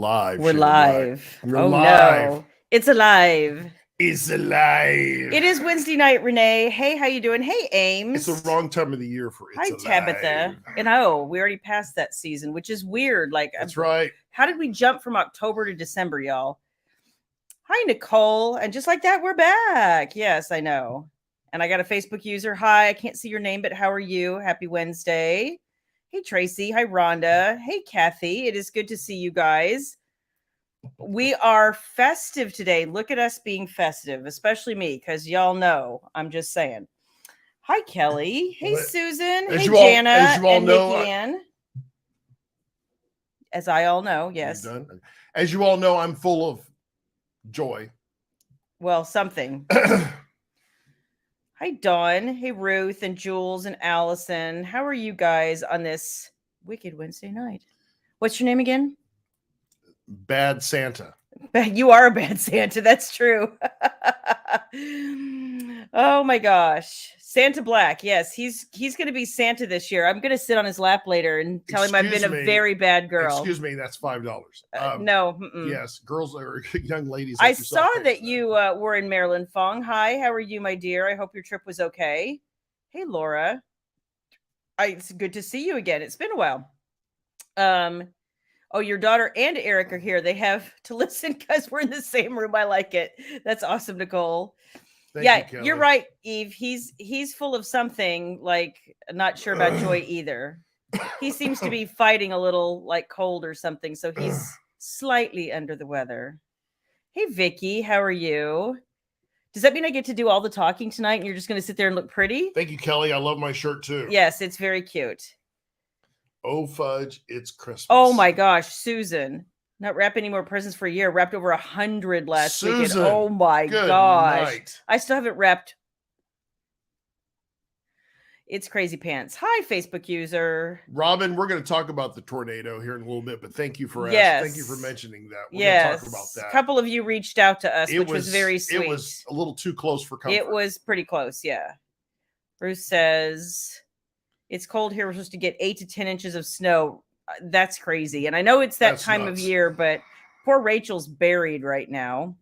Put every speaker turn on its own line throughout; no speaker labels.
live.
We're
Shayla
live.
Black. We're
Oh
live.
no. It's alive.
It's alive.
It is Wednesday night, Renee. Hey, how you doing? Hey, Ames.
It's the wrong time of the year for It's
Hi,
Alive.
Tabitha. And we already passed that season, which is weird. Like,
That's right.
How did we jump from October to December, y'all? Hi, Nicole. And just like that, we're back. Yes, I know. And I got a Facebook user. Hi, I can't see your name, but how are you? Happy Wednesday. Hey, Tracy. Hi, Rhonda. Hey, Kathy. It is good to see you guys. We are festive today. Look at us being festive, especially me, because y'all know. I'm just saying. Hi, Kelly. Hey, Susan. Hey, Jana.
As you all
and
know,
Nikki Ann. As I all know, yes.
As you all know, I'm full of joy.
Well, something. Hi, Dawn. Hey, Ruth and Jules and Allison. How are you guys on this wicked Wednesday night? What's your name again?
Bad Santa.
You are a bad Santa. That's true. Oh my gosh. Santa Black. Yes, he's going to be Santa this year. I'm going to sit on his lap later and tell him I've been a very bad girl.
Excuse me, that's $5.
No.
Yes, girls or young ladies.
I saw that you were in Maryland, Fong. Hi, how are you, my dear? I hope your trip was okay. Hey, Laura. It's good to see you again. It's been a while. Oh, your daughter and Eric are here. They have to listen because we're in the same room. I like it. That's awesome, Nicole. Thank you, you're right, Eve. He's full of something, like not sure about joy either. He seems to be fighting a little like cold or something, so he's slightly under the weather. Hey, Vicky, how are you? Does that mean I get to do all the talking tonight and you're just going to sit there and look pretty?
Thank you, Kelly. I love my shirt too.
Yes, it's very cute.
Oh, fudge, it's Christmas.
Oh my gosh, Susan. Not wrap any more presents for a year. Wrapped over 100 last weekend. Oh my gosh. Night. I still haven't wrapped. It's crazy pants. Hi, Facebook user.
Robin, we're going to talk about the tornado here in a little bit, but thank you for asking. Thank you for mentioning that. We're going to talk about that.
A couple of you reached out to us, which was very sweet.
It was a little too close for comfort.
It was pretty close, yeah. Bruce says, it's cold here. We're supposed to get 8 to 10 inches of snow. That's crazy. And I know it's that time of year, but poor Rachel's buried right now.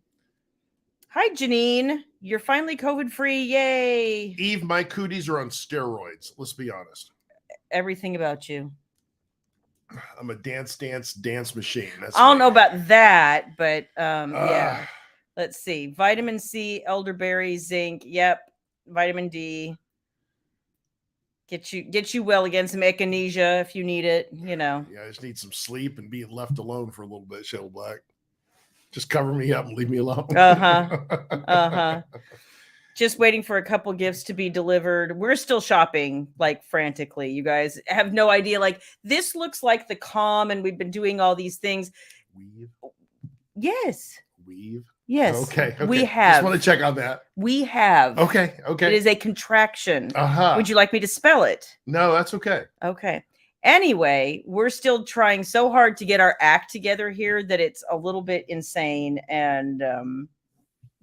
Hi, Janine. You're finally COVID-free. Yay.
Eve, my cooties are on steroids. Let's be honest.
Everything about you.
I'm a dance machine.
I don't know about that, but yeah. Let's see. Vitamin C, elderberry, zinc. Yep. Vitamin D. Get you well against some echinacea if you need it, you know.
Yeah, I just need some sleep and being left alone for a little bit, Shayla Black. Just cover me up and leave me alone.
Just waiting for a couple gifts to be delivered. We're still shopping like frantically. You guys have no idea. Like, this looks like the calm, and we've been doing all these things.
Weave?
Yes.
Weave?
Yes.
Okay.
We have.
Just want to check on that.
We have.
Okay.
It is a contraction. Would you like me to spell it?
No, that's okay.
Okay. Anyway, we're still trying so hard to get our act together here that it's a little bit insane. And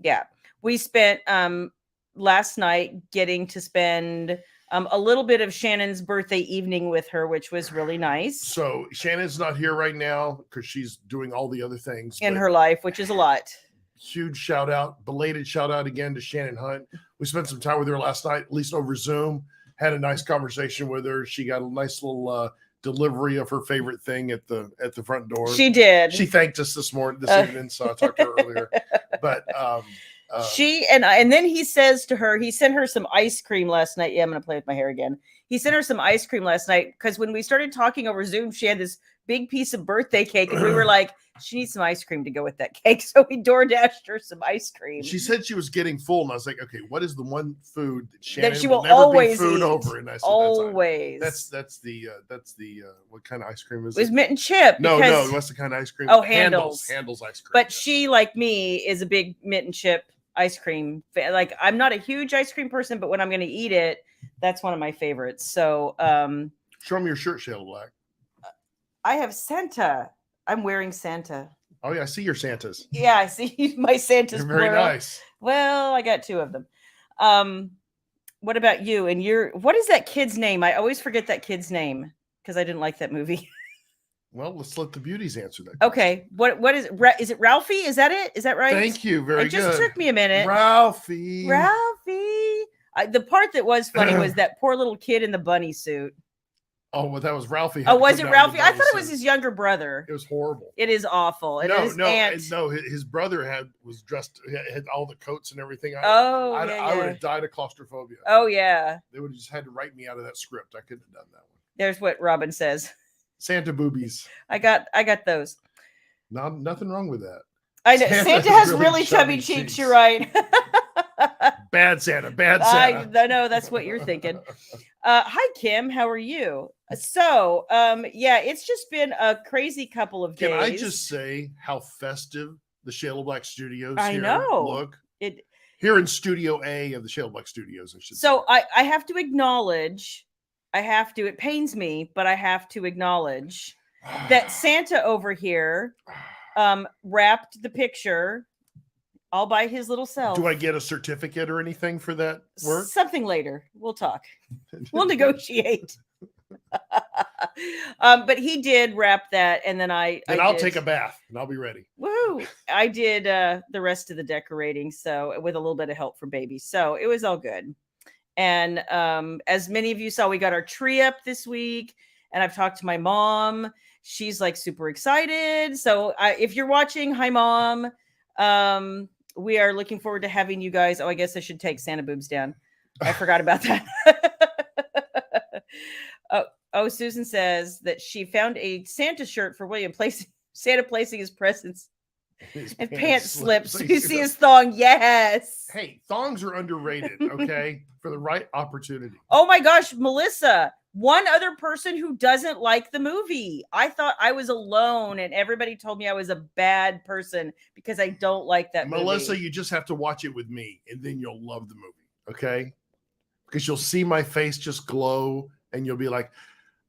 yeah, we spent last night getting to spend a little bit of Shannon's birthday evening with her, which was really nice.
So Shannon's not here right now because she's doing all the other things
in her life, which is a lot.
Huge shout out, belated shout out again to Shannon Hunt. We spent some time with her last night, at least over Zoom. Had a nice conversation with her. She got a nice little delivery of her favorite thing at the front door.
She did.
She thanked us this evening, so I talked to her earlier. But
and then he says to her, he sent her some ice cream last night. Yeah, I'm gonna play with my hair again. He sent her some ice cream last night because when we started talking over Zoom, she had this big piece of birthday cake, and we were like, she needs some ice cream to go with that cake. So we DoorDashed her some ice cream.
She said she was getting full, and I was like, okay, what is the one food that Shannon
that she will
never
always
be food
eat
over? And I said,
always.
That's the what kind of ice cream is
it? It was mint and chip.
No, what's the kind of ice cream?
Oh, Handel's
ice cream.
But she, like me, is a big mint and chip ice cream fan. Like, I'm not a huge ice cream person, but when I'm going to eat it, that's one of my favorites. So
show me your shirt, Shayla Black.
I have Santa. I'm wearing Santa.
Oh yeah, I see your Santas.
Yeah, I see my Santas.
They're very nice.
Well, I got 2 of them. What about you? And what is that kid's name? I always forget that kid's name because I didn't like that movie.
Well, let's let the beauties answer that.
Okay. What is it? Ralphie? Is that it? Is that right?
Thank you. Very
It just
good.
took me a minute.
Ralphie.
The part that was funny was that poor little kid in the bunny suit.
Oh, well, that was Ralphie.
Oh, was it Ralphie? I thought it was his younger brother.
It was horrible.
It is awful.
No, his brother was dressed, had all the coats and everything. I would have died of claustrophobia.
Oh, yeah.
They would have just had to write me out of that script. I couldn't have done that one.
There's what Robin says.
Santa boobies.
I got those.
Nothing wrong with that.
I know. Santa has really chubby cheeks. You're right.
Bad Santa.
I know that's what you're thinking. Hi, Kim. How are you? So, it's just been a crazy couple of days.
Can I just say how festive the Shayla Black Studios look? Here in Studio A of the Shayla Black Studios, I should say.
So I have to acknowledge, it pains me, but I have to acknowledge that Santa over here wrapped the picture all by his little self.
Do I get a certificate or anything for that work?
Something later. We'll talk. We'll negotiate. But he did wrap that, and then I'll
take a bath and I'll be ready.
Woo! I did the rest of the decorating, so with a little bit of help from baby, so it was all good. And as many of you saw, we got our tree up this week, and I've talked to my mom. She's like super excited. So if you're watching, hi mom. We are looking forward to having you guys. Oh, I guess I should take Santa boobs down. I forgot about that. Susan says that she found a Santa shirt for William Santa placing his presents and pants slips. So you see his thong. Yes.
Hey, thongs are underrated. Okay. For the right opportunity.
Oh my gosh, Melissa, one other person who doesn't like the movie. I thought I was alone and everybody told me I was a bad person because I don't like that movie.
Melissa, you just have to watch it with me and then you'll love the movie. Okay. Because you'll see my face just glow and you'll be like,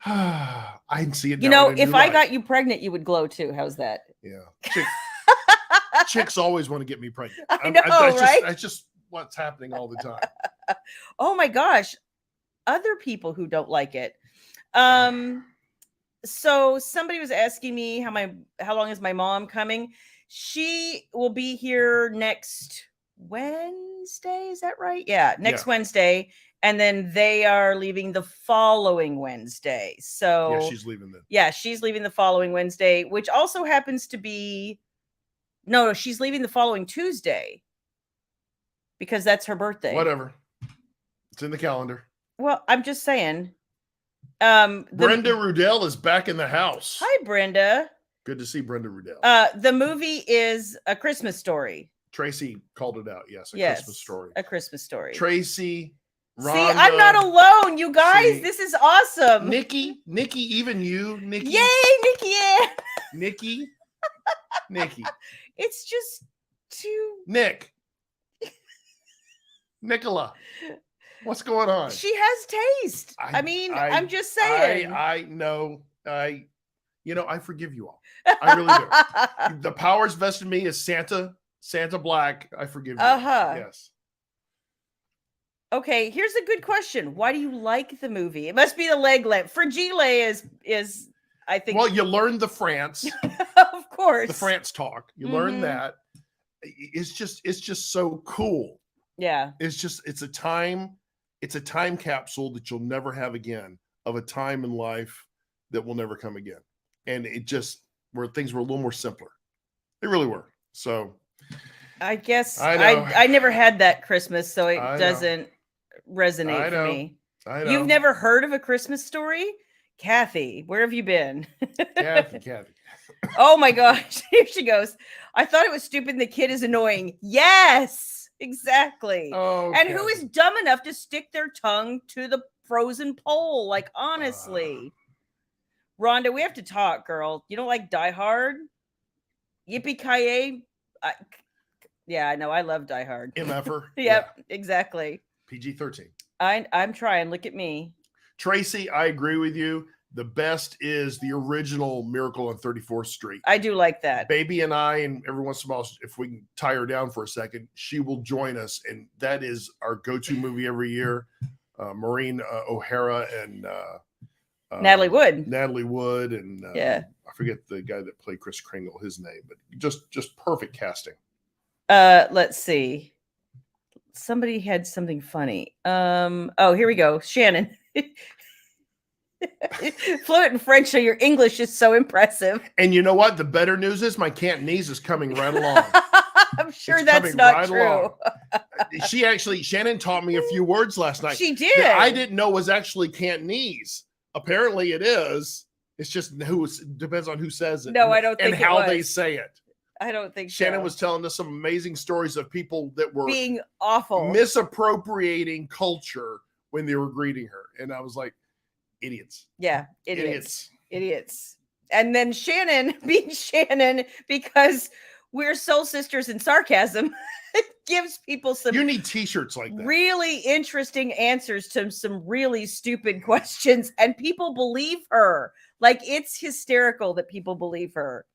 I can see it.
If I got you pregnant, you would glow too. How's that?
Yeah. Chicks always want to get me pregnant.
I know, right?
That's just what's happening all the time.
Oh my gosh. Other people who don't like it. So somebody was asking me how long is my mom coming? She will be here next Wednesday. Is that right? Yeah, next Wednesday. And then they are leaving the following Wednesday. So
she's leaving then.
Yeah, she's leaving the following Wednesday, which also happens to be no, she's leaving the following Tuesday because that's her birthday.
Whatever. It's in the calendar.
Well, I'm just saying.
Brenda Rudell is back in the house.
Hi, Brenda.
Good to see Brenda Rudell.
The movie is A Christmas Story.
Tracy called it out. Yes, Christmas Story.
A Christmas Story.
Tracy, Rhonda,
see, I'm not alone, you guys. This is awesome.
Nikki, even you, Nikki.
Yay, Nikki! Yeah.
Nikki.
It's just too.
Nicola. What's going on?
She has taste. I'm just saying.
I know. I forgive you all. I really do. The powers vested in me as Santa Black. I forgive you. Yes.
Okay, here's a good question. Why do you like the movie? It must be the leg length. Fragile is I think.
Well, you learn the France.
Of course.
The France talk. You learn that. It's just so cool.
Yeah.
It's a time capsule that you'll never have again, of a time in life that will never come again. And it just where things were a little more simpler. They really were. So
I guess I never had that Christmas, so it doesn't resonate for me.
I know.
You've never heard of A Christmas Story? Kathy, where have you been?
Kathy.
Oh my gosh. Here she goes. I thought it was stupid and the kid is annoying. Yes, exactly.
Oh,
and who is dumb enough to stick their tongue to the frozen pole? Like, honestly. Rhonda, we have to talk, girl. You don't like Die Hard? Yippee-ki-yay? Yeah, I know. I love Die Hard.
MFer.
Yep, exactly.
PG-13.
I'm trying. Look at me.
Tracy, I agree with you. The best is the original Miracle on 34th Street.
I do like that.
Baby and I, and every once in a while, if we can tie her down for a second, she will join us. And that is our go-to movie every year. Maureen O'Hara and
Natalie Wood.
Natalie Wood, and
Yeah.
I forget the guy that played Chris Kringle, his name, but just perfect casting.
Let's see. Somebody had something funny. Oh, here we go. Shannon. Fluent in French, so your English is so impressive.
And you know what? The better news is my Cantonese is coming right along.
I'm sure
It's
that's
coming
not
right
true.
along. Shannon taught me a few words last night.
She did.
That I didn't know was actually Cantonese. Apparently it is. It's just depends on who says it.
No, I don't think
and how
it was.
they say it.
I don't think
Shannon
so.
was telling us some amazing stories of people that were
being awful,
misappropriating culture when they were greeting her. And I was like, idiots.
Yeah, idiots. And then Shannon being Shannon, because we're soul sisters in sarcasm, gives people some.
You need t-shirts like that.
Really interesting answers to some really stupid questions, and people believe her. Like, it's hysterical that people believe her.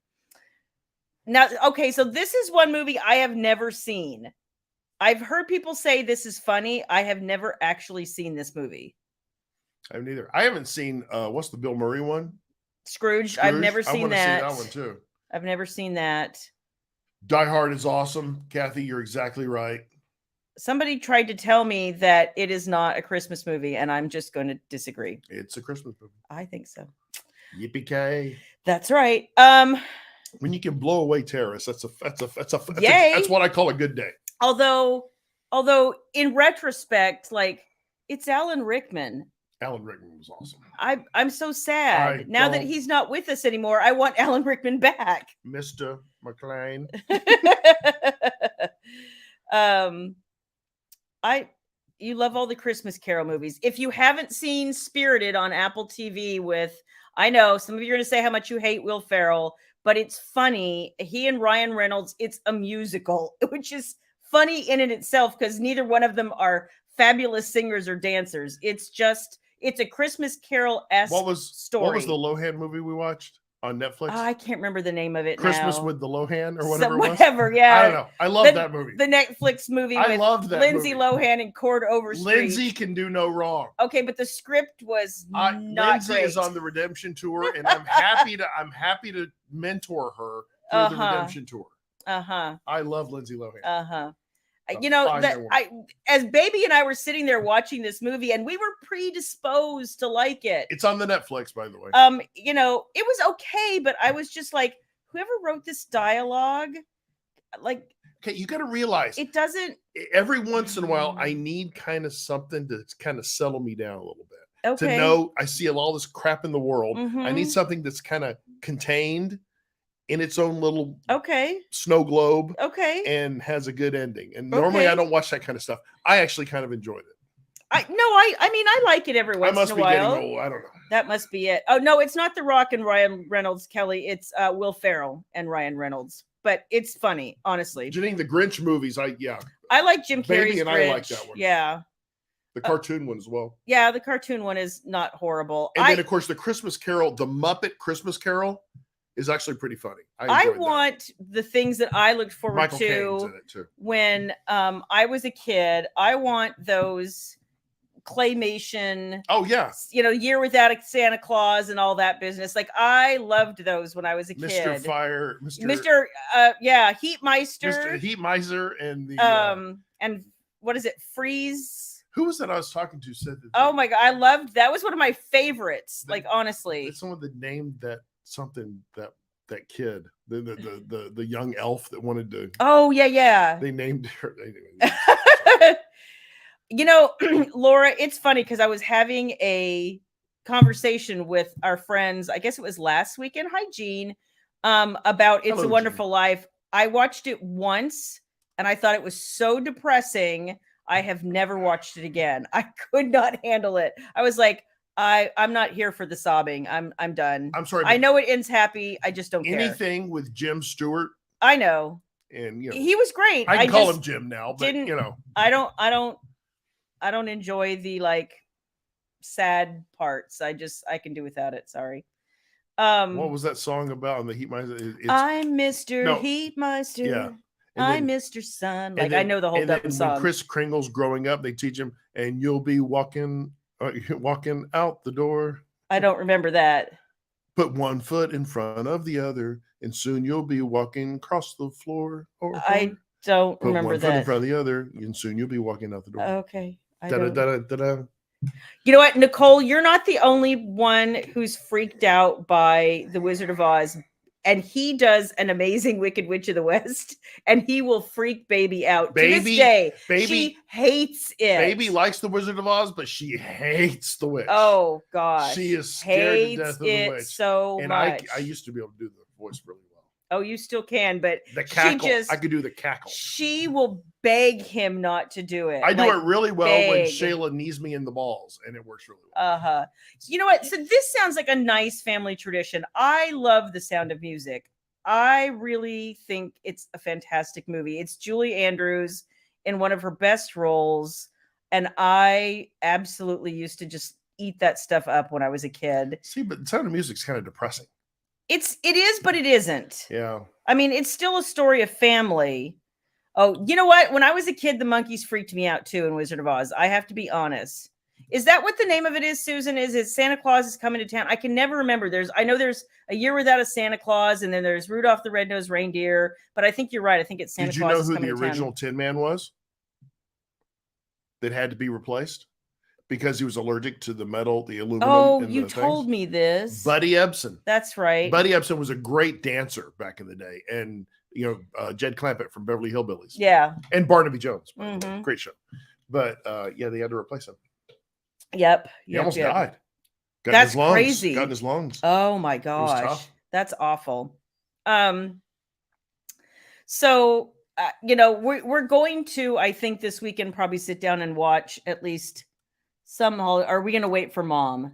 Now, okay, so this is one movie I have never seen. I've heard people say this is funny. I have never actually seen this movie.
I haven't either. I haven't seen what's the Bill Murray one?
Scrooge. I've never seen that.
I want to see that one too.
I've never seen that.
Die Hard is awesome. Kathy, you're exactly right.
Somebody tried to tell me that it is not a Christmas movie, and I'm just going to disagree.
It's a Christmas movie.
I think so.
Yippee-ki-yay.
That's right.
When you can blow away terrorists, that's
Yay.
what I call a good day.
Although in retrospect, like, it's Alan Rickman.
Alan Rickman was awesome.
I'm so sad now that he's not with us anymore. I want Alan Rickman back.
Mr. McLean.
You love all the Christmas Carol movies. If you haven't seen Spirited on Apple TV I know some of you are going to say how much you hate Will Ferrell, but it's funny. He and Ryan Reynolds, it's a musical, which is funny in and itself because neither one of them are fabulous singers or dancers. It's a Christmas Carol-esque story.
What was the Lohan movie we watched on Netflix?
I can't remember the name of it
Christmas
now.
with the Lohan or whatever it was.
Whatever, yeah.
I don't know. I love that movie.
The Netflix movie
I
with
loved that
Lindsay
movie.
Lohan and Cord Overstreet.
Lindsay can do no wrong.
Okay, but the script was not
Lindsay
great.
is on the redemption tour, and I'm happy to mentor her through the redemption tour. I love Lindsay Lohan.
As Baby and I were sitting there watching this movie, and we were predisposed to like it.
It's on the Netflix, by the way.
It was okay, but I was just like, whoever wrote this dialogue, like,
okay, you got to realize
it doesn't.
Every once in a while, I need kind of something to kind of settle me down a little bit.
Okay.
To know I see all this crap in the world.
Mm-hmm.
I need something that's kind of contained in its own little snow globe, and has a good ending. And normally I don't watch that kind of stuff. I actually kind of enjoyed it.
I like it every once in a while.
I must be getting old. I don't know.
That must be it. Oh no, it's not The Rock and Ryan Reynolds, Kelly. It's Will Ferrell and Ryan Reynolds. But it's funny, honestly.
Janine, the Grinch movies, I
like Jim Carrey's
Baby and
Grinch.
I like that one.
Yeah.
The cartoon one as well.
Yeah, the cartoon one is not horrible.
And then, of course, the Christmas Carol, the Muppet Christmas Carol, is actually pretty funny.
I want the things that I looked forward
Michael
to
Caine's in it too.
When I was a kid. I want those claymation.
Oh yeah.
Year Without a Santa Claus and all that business. Like, I loved those when I was a kid.
Mr. Fire,
Mr. Heatmeister.
Mr. Heatmeister and the
and what is it? Freeze.
Who was that I was talking to said that?
Oh my God, I loved that. Was one of my favorites. Like, honestly,
someone that named that something that kid, the young elf that wanted to.
Oh yeah.
They named her.
Laura, it's funny because I was having a conversation with our friends. I guess it was last weekend. Hi, Jean. About It's a Wonderful Life. I watched it once and I thought it was so depressing. I have never watched it again. I could not handle it. I was like, I'm not here for the sobbing. I'm done.
I'm sorry.
I know it ends happy. I just don't care.
Anything with Jim Stewart.
I know.
And
he was great.
I call him Jim now, but
I don't enjoy the like sad parts. I can do without it. Sorry.
What was that song about on the Heatmeister?
I'm Mr. Heatmeister.
Yeah.
I'm Mr. Sun. Like, I know the whole dumb song.
When Chris Kringle's growing up, they teach him, and you'll be walking out the door.
I don't remember that.
Put one foot in front of the other, and soon you'll be walking across the floor.
I don't
Put
remember
one foot in
that.
front of the other, and soon you'll be walking out the door.
Okay.
Da-da-da-da-da.
You know what, Nicole, you're not the only one who's freaked out by The Wizard of Oz. And he does an amazing Wicked Witch of the West, and he will freak baby out. To this day, she hates it.
Baby likes The Wizard of Oz, but she hates the witch.
Oh gosh,
she is scared to death of the witch
so much.
I used to be able to do the voice really well.
Oh, you still can, but
the cackle. I could do the cackle.
She will beg him not to do it.
I do it really well when Shayla knees me in the balls, and it works really well.
So you know what? So this sounds like a nice family tradition. I love The Sound of Music. I really think it's a fantastic movie. It's Julie Andrews in one of her best roles, and I absolutely used to just eat that stuff up when I was a kid.
See, but The Sound of Music's kind of depressing.
It is, but it isn't.
Yeah.
I mean, it's still a story of family. Oh, you know what? When I was a kid, the monkeys freaked me out too in Wizard of Oz. I have to be honest. Is that what the name of it is, Susan? Is it Santa Claus is coming to town? I can never remember. I know there's A Year Without a Santa Claus, and then there's Rudolph the Red-Nosed Reindeer. But I think you're right. I think it's Santa Claus.
Did you know who the original Tin Man was? That had to be replaced because he was allergic to the metal, the aluminum.
Oh, you told me this.
Buddy Ebsen.
That's right.
Buddy Ebsen was a great dancer back in the day, and Jed Clampett from Beverly Hillbillies.
Yeah.
And Barnaby Jones. Great show. But yeah, they had to replace him.
Yep.
He almost died.
That's crazy.
Got in his lungs.
Oh my gosh. That's awful. So we're going to, I think this weekend, probably sit down and watch at least some. Are we going to wait for Mom?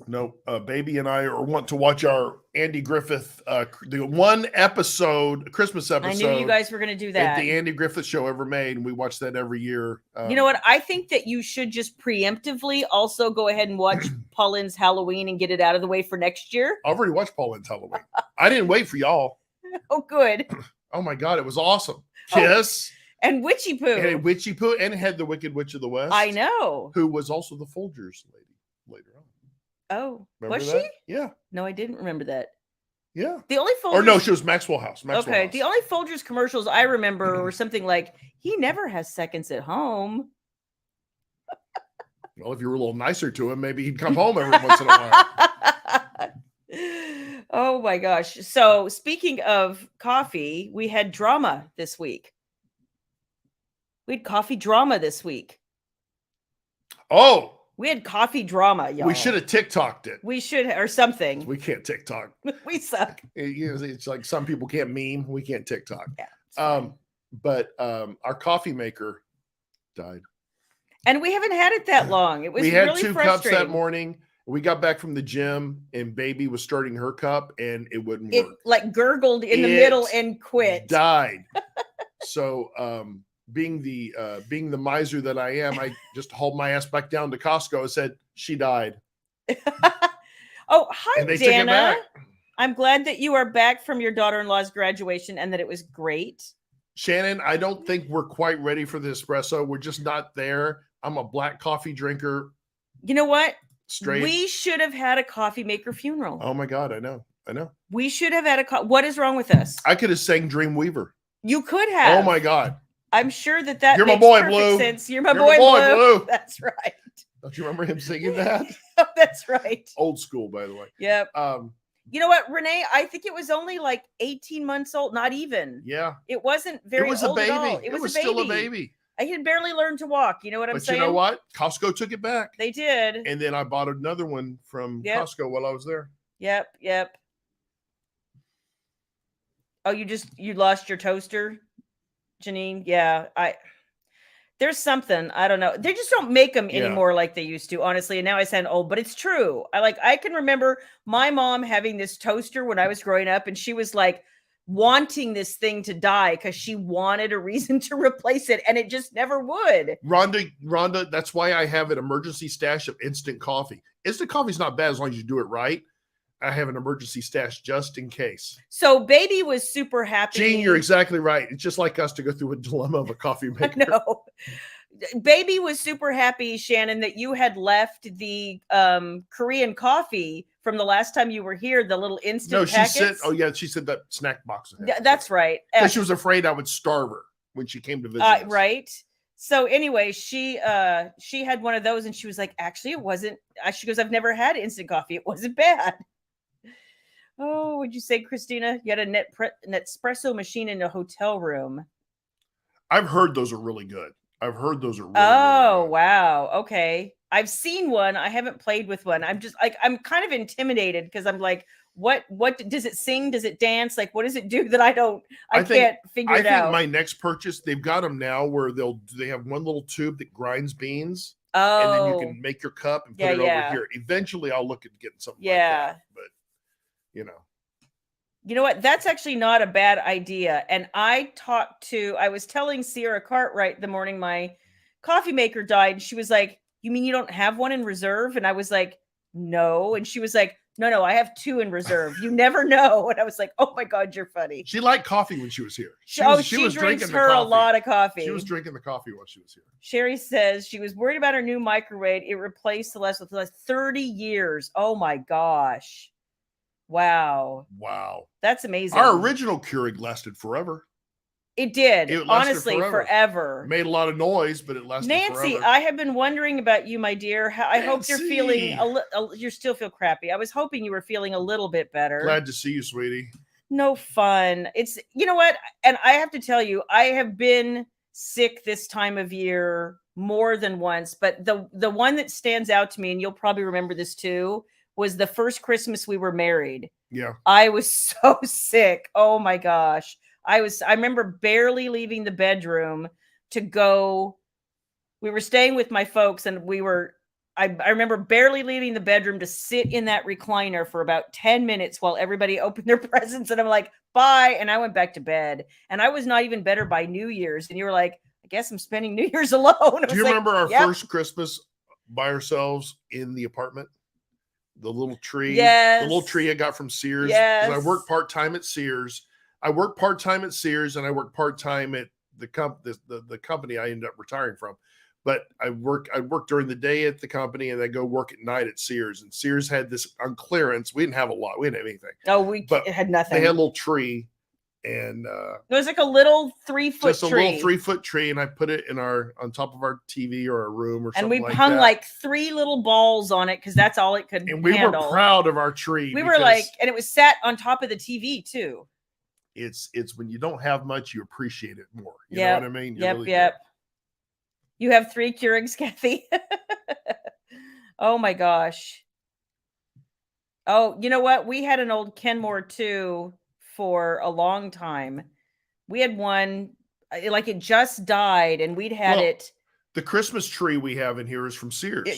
No, baby and I want to watch our Andy Griffith, the one episode, Christmas episode.
I knew you guys were going to do that.
The Andy Griffith show ever made, and we watch that every year.
You know what? I think that you should just preemptively also go ahead and watch Pauline's Halloween and get it out of the way for next year.
I've already watched Pauline's Halloween. I didn't wait for y'all.
Oh, good.
Oh my God, it was awesome. Kiss.
And Witchy Poo.
And Witchy Poo, and it had the Wicked Witch of the West.
I know.
Who was also the Folgers lady later on.
Oh,
remember
was
that?
she?
Yeah.
No, I didn't remember that.
Yeah.
The only Folgers...
Or no, she was Maxwell House.
Okay. The only Folgers commercials I remember were something like, he never has seconds at home.
Well, if you were a little nicer to him, maybe he'd come home every once in a while.
Oh my gosh. So speaking of coffee, we had drama this week. We had coffee drama this week.
Oh.
We had coffee drama, y'all.
We should have TikToked it.
We should, or something.
We can't TikTok.
We suck.
It's like some people can't meme. We can't TikTok.
Yeah.
But our coffee maker died.
And we haven't had it that long. It was
we had
really
2 cups that morning. We got back from the gym, and baby was starting her cup, and it wouldn't work. It
like gurgled in the middle and quit.
Died. So being the miser that I am, I just hauled my ass back down to Costco and said, she died.
Oh, hi,
and they
Dana.
took it back.
I'm glad that you are back from your daughter-in-law's graduation and that it was great.
Shannon, I don't think we're quite ready for the espresso. We're just not there. I'm a black coffee drinker.
You know what?
Straight.
We should have had a coffee maker funeral.
Oh my God, I know.
We should have had what is wrong with us?
I could have sang Dreamweaver.
You could have.
Oh my God.
I'm sure that
You're
makes
my boy,
perfect
Blue.
sense. You're my boy, Blue. That's right.
Don't you remember him singing that?
Oh, that's right.
Old school, by the way.
Yep. You know what, Renee? I think it was only like 18 months old. Not even.
Yeah.
It wasn't very old
a baby.
at all. It was
still a baby.
I had barely learned to walk. You know what I'm saying?
But you know what? Costco took it back.
They did.
And then I bought another one from Costco while I was there.
Yep. Oh, you lost your toaster, Janine? Yeah. There's something, I don't know. They just don't make them anymore like they used to, honestly. And now I sound old, but it's true. I can remember my mom having this toaster when I was growing up, and she was like wanting this thing to die because she wanted a reason to replace it, and it just never would.
Rhonda, that's why I have an emergency stash of instant coffee. Instant coffee's not bad as long as you do it right. I have an emergency stash just in case.
So baby was super happy.
Jean, you're exactly right. It's just like us to go through a dilemma of a coffee maker.
No. Baby was super happy, Shannon, that you had left the Korean coffee from the last time you were here, the little instant
No, she
packets.
said, oh yeah, she said that snack box.
That's right.
Because she was afraid I would starve her when she came to visit us.
Right. So anyway, she had one of those and she was like, actually, it wasn't. She goes, I've never had instant coffee. It wasn't bad. Oh, would you say, Christina, you had a Nespresso machine in a hotel room?
I've heard those are really good. I've heard those are really,
oh,
really good.
Wow. Okay. I've seen one. I haven't played with one. I'm just like, I'm kind of intimidated because I'm like, what does it sing? Does it dance? Like, what does it do that I can't figure it out?
I think my next purchase, they've got them now where they have one little tube that grinds beans.
Oh.
And then you can make your cup and put it over here. Eventually I'll look at getting something like that. But
you know what? That's actually not a bad idea. And I was telling Sierra Cartwright the morning my coffee maker died. And she was like, you mean you don't have one in reserve? And I was like, no. And she was like, no, I have 2 in reserve. You never know. And I was like, oh my God, you're funny.
She liked coffee when she was here. She was
drinks a lot of coffee.
She was drinking the coffee while she was here.
Sherry says she was worried about her new microwave. It replaced the last 30 years. Oh my gosh. Wow. That's amazing.
Our original Keurig lasted forever.
It did. Honestly, forever.
It made a lot of noise, but it lasted
Nancy,
forever.
I have been wondering about you, my dear. I hope you're feeling you still feel crappy. I was hoping you were feeling a little bit better.
Glad to see you, sweetie.
No fun. It's, you know what? And I have to tell you, I have been sick this time of year more than once, but the one that stands out to me, and you'll probably remember this too, was the first Christmas we were married.
Yeah.
I was so sick. Oh my gosh. I remember barely leaving the bedroom to go. We were staying with my folks and I remember barely leaving the bedroom to sit in that recliner for about 10 minutes while everybody opened their presents. And I'm like, bye. And I went back to bed and I was not even better by New Year's. And you were like, I guess I'm spending New Year's alone.
Do you remember our first Christmas by ourselves in the apartment? The little tree.
Yes.
The little tree I got from Sears.
Yes.
I worked part-time at Sears. And I worked part-time at the company I ended up retiring from. But I worked during the day at the company and then go work at night at Sears. And Sears had this on clearance. We didn't have a lot. We didn't have anything.
Oh, it had nothing.
They had a little tree. And
it was like a little 3-foot tree.
Just a little 3-foot tree, and I put it on top of our TV or our room or something.
And we hung like 3 little balls on it because that's all it could handle.
And we were proud of our tree.
We were like, and it was sat on top of the TV too.
It's when you don't have much, you appreciate it more. You know what I mean?
Yep. You have 3 Keurigs, Kathy. Oh my gosh. Oh, you know what? We had an old Kenmore too for a long time. We had one, like it just died, and we'd had it.
The Christmas tree we have in here is from Sears.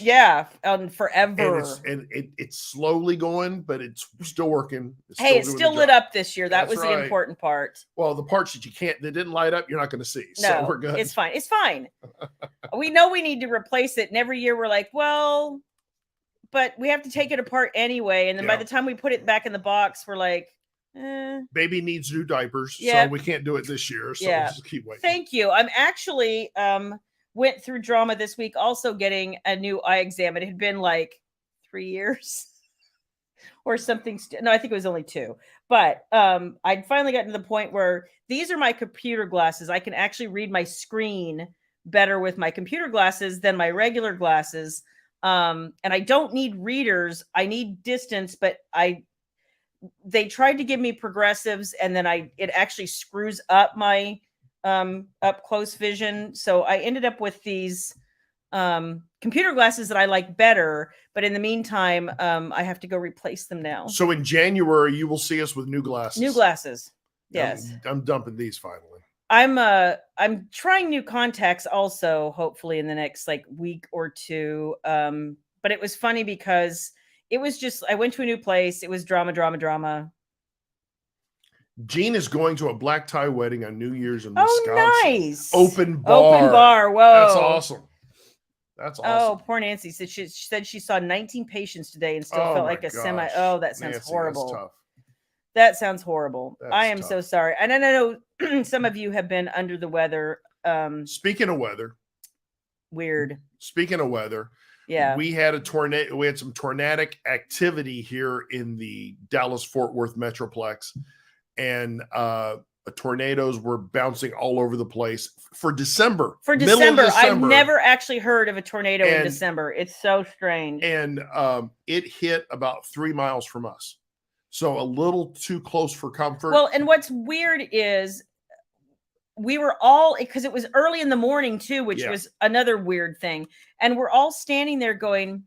Forever.
And it's slowly going, but it's still working.
It's still lit up this year. That was the important part.
Well, the parts that didn't light up, you're not going to see. So
no,
we're good.
It's fine. It's fine. We know we need to replace it. And every year we're like, well, but we have to take it apart anyway. And then by the time we put it back in the box, we're like,
baby needs new diapers. So we can't do it this year. So we'll just keep waiting.
Thank you. I'm actually, went through drama this week also getting a new eye exam. It had been like 3 years or something. No, I think it was only 2. But I'd finally gotten to the point where these are my computer glasses. I can actually read my screen better with my computer glasses than my regular glasses. And I don't need readers. I need distance, but they tried to give me progressives, and then it actually screws up my up close vision. So I ended up with these computer glasses that I like better, but in the meantime, I have to go replace them now.
So in January, you will see us with new glasses.
Yes.
I'm dumping these finally.
I'm trying new contacts also, hopefully in the next week or 2. But it was funny because it was just, I went to a new place. It was drama.
Jean is going to a black tie wedding on New Year's in Wisconsin.
Oh, nice.
Open bar.
Whoa.
That's awesome.
Oh, poor Nancy said she said she saw 19 patients today and still felt like a semi. Oh, that sounds horrible.
That's tough.
That sounds horrible. I am
tough.
so sorry. And I know some of you have been under the weather.
Speaking of weather,
Weird.
Speaking of weather,
Yeah.
we had a tornado. We had some tornadic activity here in the Dallas-Fort Worth Metroplex, and tornadoes were bouncing all over the place for December.
For
middle of
December, I've
December.
never actually heard of a tornado in
And-
December. It's so strange.
And it hit about 3 miles from us. So a little too close for comfort.
Well, and what's weird is we were all, because it was early in the morning too, which was another weird thing. And we're all standing there going,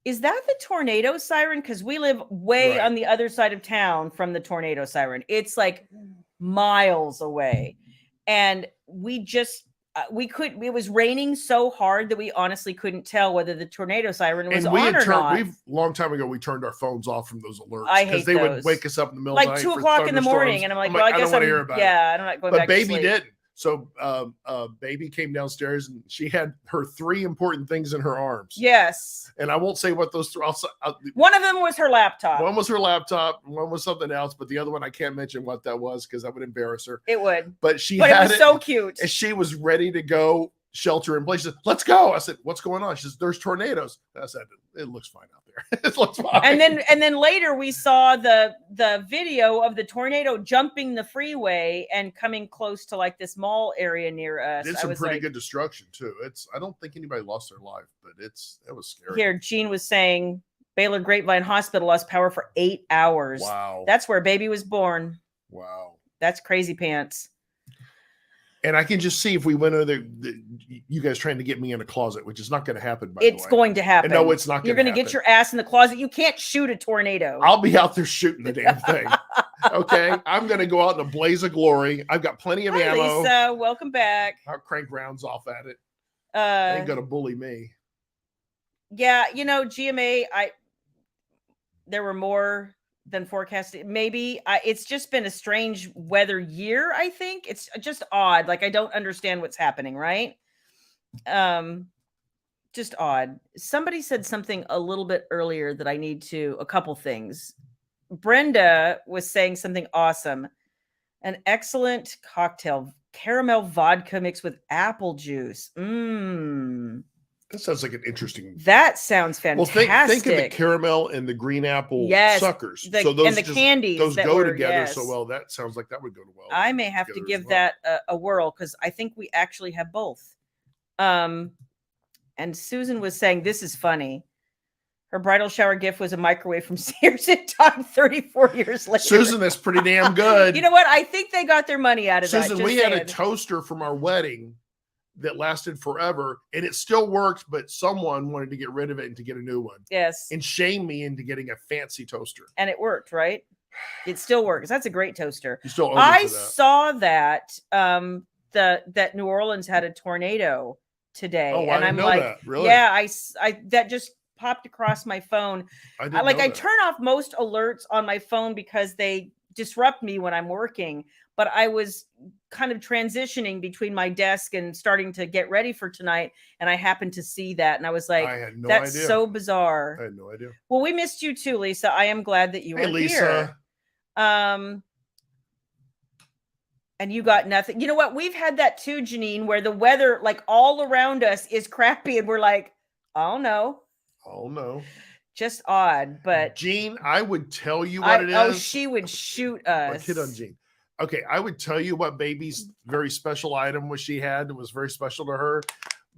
is that the tornado siren? Because we live way on the other side of town from the tornado siren. It's like miles away. And we just, it was raining so hard that we honestly couldn't tell whether the tornado siren was on or not.
Long time ago, we turned our phones off from those alerts.
I hate
they
those.
would wake us up in the middle
like
of the night.
2 o'clock in the morning. And I'm like, well, I guess
I don't hear about it.
I'm not going back to sleep.
But baby didn't. So baby came downstairs and she had her 3 important things in her arms.
Yes.
And I won't say what those 3
one of them was her laptop.
One was her laptop. One was something else. But the other one, I can't mention what that was because that would embarrass her.
It would.
But
it was so cute.
And she was ready to go shelter in place. She said, let's go. I said, what's going on? She says, there's tornadoes. I said, it looks fine out there. It looks fine.
And then later we saw the video of the tornado jumping the freeway and coming close to like this mall area near us.
Did some pretty good destruction too. I don't think anybody lost their life, but it was scary.
Here, Gene was saying Baylor Grapevine Hospital lost power for 8 hours.
Wow.
That's where baby was born.
Wow.
That's crazy pants.
And I can just see if we went over there, you guys trying to get me in a closet, which is not going to happen.
It's going to happen.
No, it's not.
You're going to get your ass in the closet. You can't shoot a tornado.
I'll be out there shooting the damn thing. Okay, I'm going to go out in a blaze of glory. I've got plenty of ammo.
Lisa, welcome back.
I'll crank rounds off at it. They ain't going to bully me.
Yeah, GMA. There were more than forecasted. Maybe it's just been a strange weather year. I think it's just odd. Like I don't understand what's happening. Right. Just odd. Somebody said something a little bit earlier that I need to, a couple things. Brenda was saying something awesome. An excellent cocktail, caramel vodka mixed with apple juice.
That sounds like an interesting.
That sounds fantastic.
Well, think of the caramel and the green apple suckers.
So those and the candies.
Those go together so well. That sounds like that would go well.
I may have to give that a whirl because I think we actually have both. And Susan was saying, this is funny. Her bridal shower gift was a microwave from Sears and Time 34 years later.
Susan, that's pretty damn good.
You know what? I think they got their money out of that.
Susan, we had a toaster from our wedding that lasted forever and it still worked, but someone wanted to get rid of it and to get a new one.
Yes.
And shame me into getting a fancy toaster.
And it worked, right? It still works. That's a great toaster.
You still owe
I saw that that New Orleans had a tornado today.
Oh,
and
I
I'm
know
like,
that. Really?
Yeah, I that just popped across my phone. I turn off most alerts on my phone because they disrupt me when I'm working. But I was kind of transitioning between my desk and starting to get ready for tonight. And I happened to see that. And I was like, that's so bizarre.
I had no idea.
Well, we missed you too, Lisa. I am glad that you were here. And you got nothing. You know what? We've had that too, Janine, where the weather, like all around us is crappy. And we're like, oh no.
Oh no.
Just odd. But
Jean, I would tell you what it is.
Oh, she would shoot us.
Hit on Jean. Okay, I would tell you what baby's very special item was she had. It was very special to her,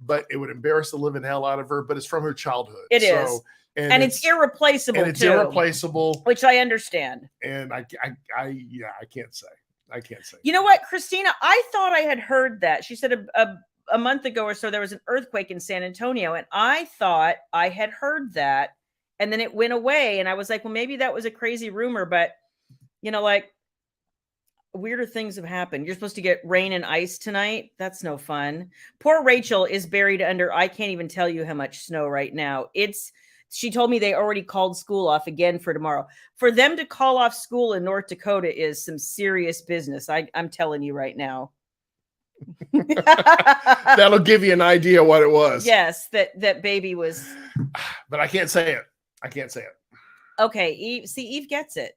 but it would embarrass the living hell out of her. But it's from her childhood.
It is, and it's irreplaceable.
And it's irreplaceable,
which I understand.
And I can't say.
You know what, Christina? I thought I had heard that. She said a month ago or so there was an earthquake in San Antonio, and I thought I had heard that, and then it went away, and I was like, well, maybe that was a crazy rumor, but like. Weirder things have happened. You're supposed to get rain and ice tonight. That's no fun. Poor Rachel is buried under, I can't even tell you how much snow right now. She told me they already called school off again for tomorrow. For them to call off school in North Dakota is some serious business. I'm telling you right now.
That'll give you an idea what it was.
Yes, that baby was.
But I can't say it.
Okay, Eve gets it.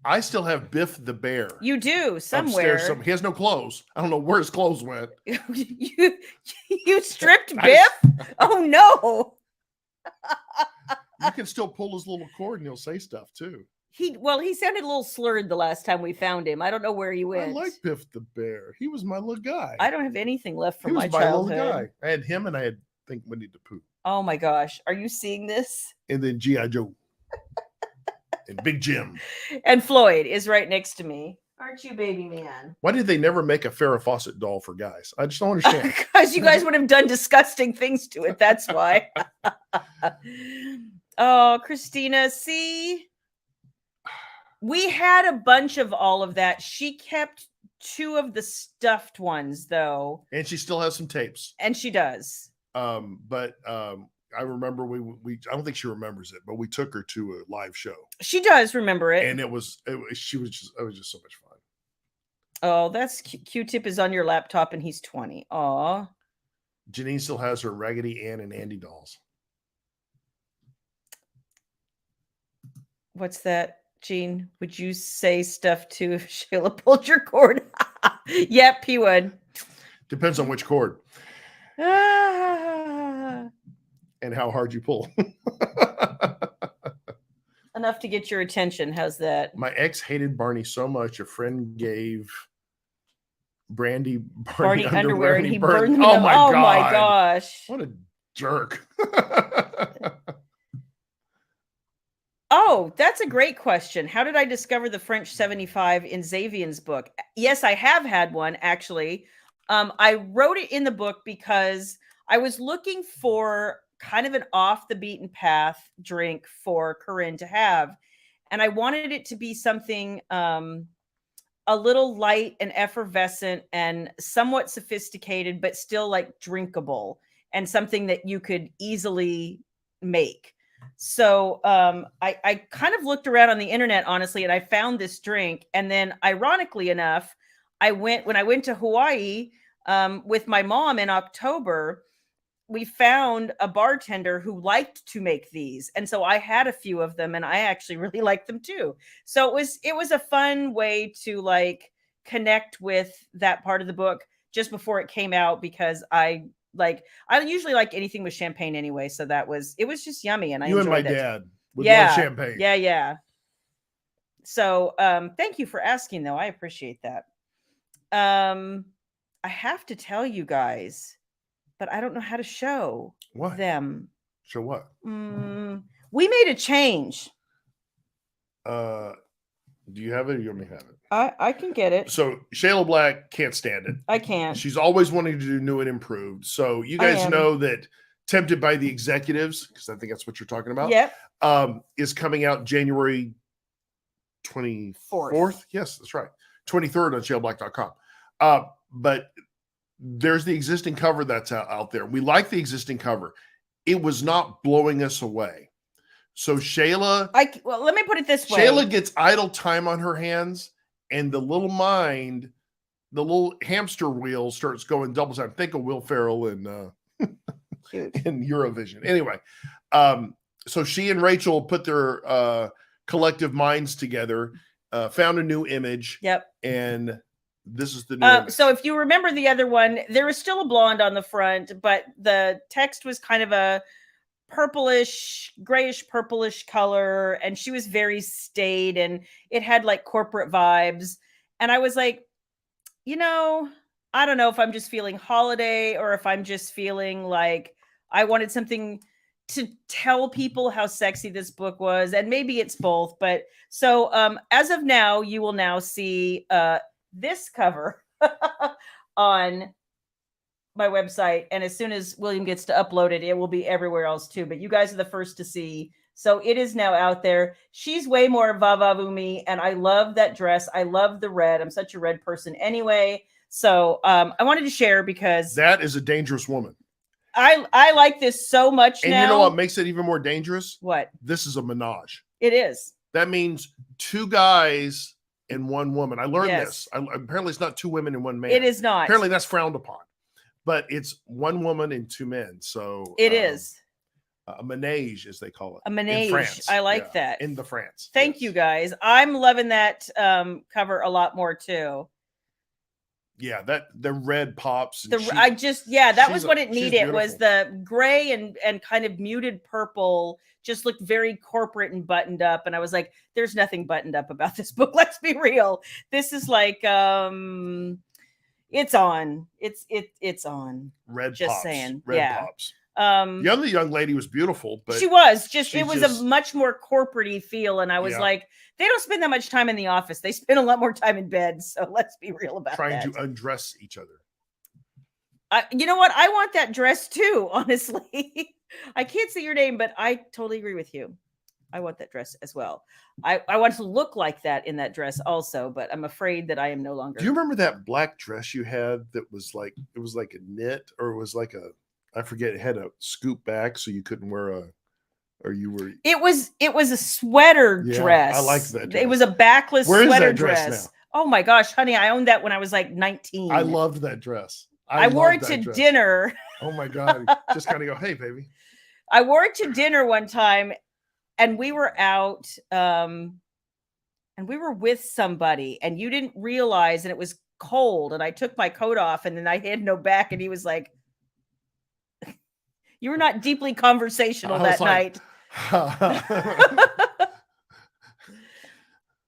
I still have Biff the bear.
You do somewhere.
Upstairs, he has no clothes. I don't know where his clothes went.
you stripped Biff? Oh no.
You can still pull his little cord and he'll say stuff too.
He sounded a little slurred the last time we found him. I don't know where he went.
I like Biff the bear. He was my little guy.
I don't have anything left from my
little
childhood.
guy. I had him and I had Winnie the Pooh.
Oh my gosh. Are you seeing this?
And then G.I. Joe. And Big Jim.
And Floyd is right next to me. Aren't you, baby man?
Why did they never make a Farrah Fawcett doll for guys? I just don't understand.
Because you guys would have done disgusting things to it. That's why. Oh, Christina, see? We had a bunch of all of that. She kept 2 of the stuffed ones, though.
And she still has some tapes.
And she does.
But I remember we I don't think she remembers it, but we took her to a live show.
She does remember it.
And it was just so much fun.
Oh, that's Q-Tip is on your laptop and he's 20. Aw.
Janine still has her Raggedy Ann and Andy dolls.
What's that, Jean? Would you say stuff too if Shayla pulled your cord? Yep, he would.
Depends on which cord.
Ah.
And how hard you pull.
Enough to get your attention. How's that?
My ex hated Barney so much. A friend gave Brandy
Barney underwear and he burned them.
Oh my God.
My gosh.
What a jerk.
Oh, that's a great question. How did I discover the French 75 in Xavier's book? Yes, I have had one, actually. I wrote it in the book because I was looking for kind of an off the beaten path drink for Corinne to have. And I wanted it to be something a little light and effervescent and somewhat sophisticated, but still like drinkable and something that you could easily make. So I kind of looked around on the internet, honestly, and I found this drink. And then ironically enough, when I went to Hawaii with my mom in October, we found a bartender who liked to make these. And so I had a few of them and I actually really liked them too. So it was a fun way to like connect with that part of the book just before it came out, because I usually like anything with champagne anyway. So it was just yummy. And I enjoyed it. You and my
dad would love champagne.
Yeah. So thank you for asking though. I appreciate that. I have to tell you guys, but I don't know how to show them.
Show what?
We made a change.
Do you have it or you want me to have it?
I can get it.
So Shayla Black can't stand it.
I can't.
She's always wanting to do new and improved. So you guys know that Tempted by the Executives, because I think that's what you're talking about.
Yep.
Is coming out January 24th. Yes, that's right. 23rd on shaylablack.com. But there's the existing cover that's out there. We like the existing cover. It was not blowing us away. So Shayla,
let me put it this way.
Shayla gets idle time on her hands, and the little hamster wheel starts going double time. Think of Will Ferrell in Eurovision. Anyway, so she and Rachel put their collective minds together, found a new image.
Yep.
And this is the new image.
So if you remember the other one, there was still a blonde on the front, but the text was kind of a grayish purplish color, and she was very staid and it had like corporate vibes. And I was like, I don't know if I'm just feeling holiday or if I'm just feeling like I wanted something to tell people how sexy this book was, and maybe it's both. But so as of now, you will now see this cover on my website, and as soon as William gets to upload it, it will be everywhere else too. But you guys are the first to see, so it is now out there. She's way more vavavoomie, and I love that dress. I love the red. I'm such a red person anyway. So I wanted to share because
that is a dangerous woman.
I like this so much
and
now.
You know what makes it even more dangerous?
What?
This is a menage.
It is.
That means 2 guys and 1 woman. I learned this. Apparently, it's not 2 women and 1 man.
It is not.
Apparently, that's frowned upon. But it's 1 woman and 2 men. So
it is.
A manege, as they call it.
A
In
manege.
France.
I like that.
In the France.
Thank you, guys. I'm loving that cover a lot more too.
Yeah, that the red pops.
That was what it needed. It was the gray and kind of muted purple. Just looked very corporate and buttoned up, and I was like, "There's nothing buttoned up about this book. Let's be real. This is like, it's on. It's on.
Red
just
pops.
saying,
Red pops.
The
other young lady was beautiful, but
she was it was a much more corporate-y feel, and I was like, they don't spend that much time in the office. They spend a lot more time in bed. So let's be real about
trying to undress each other.
You know what? I want that dress too, honestly. I can't say your name, but I totally agree with you. I want that dress as well. I want to look like that in that dress also, but I'm afraid that I am no longer.
Do you remember that black dress you had that was like, it was like a knit, or it was like I forget, it had a scoop back so you couldn't wear it was a sweater dress.
I like that dress. It was a backless sweater dress. Now? Oh my gosh, honey, I owned that when I was like 19.
I loved that dress.
I wore it to dinner.
Oh my God. Just kind of go, hey, baby.
I wore it to dinner one time, and we were out and we were with somebody, and you didn't realize, and it was cold, and I took my coat off, and then I had no back, and he was like, you were not deeply conversational that night.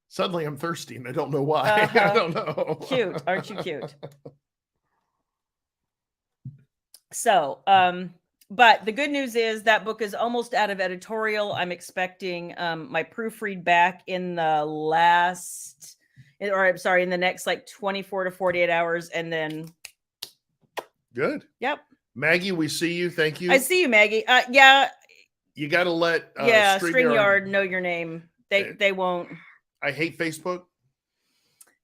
Suddenly I'm thirsty and I don't know why. I don't know.
Cute. Aren't you cute? So, but the good news is that book is almost out of editorial. I'm expecting my proofread back in the next like 24 to 48 hours. And then.
Good.
Yep.
Maggie, we see you. Thank you.
I see you, Maggie. Yeah.
You got to let
StreamYard know your name. They won't.
I hate Facebook.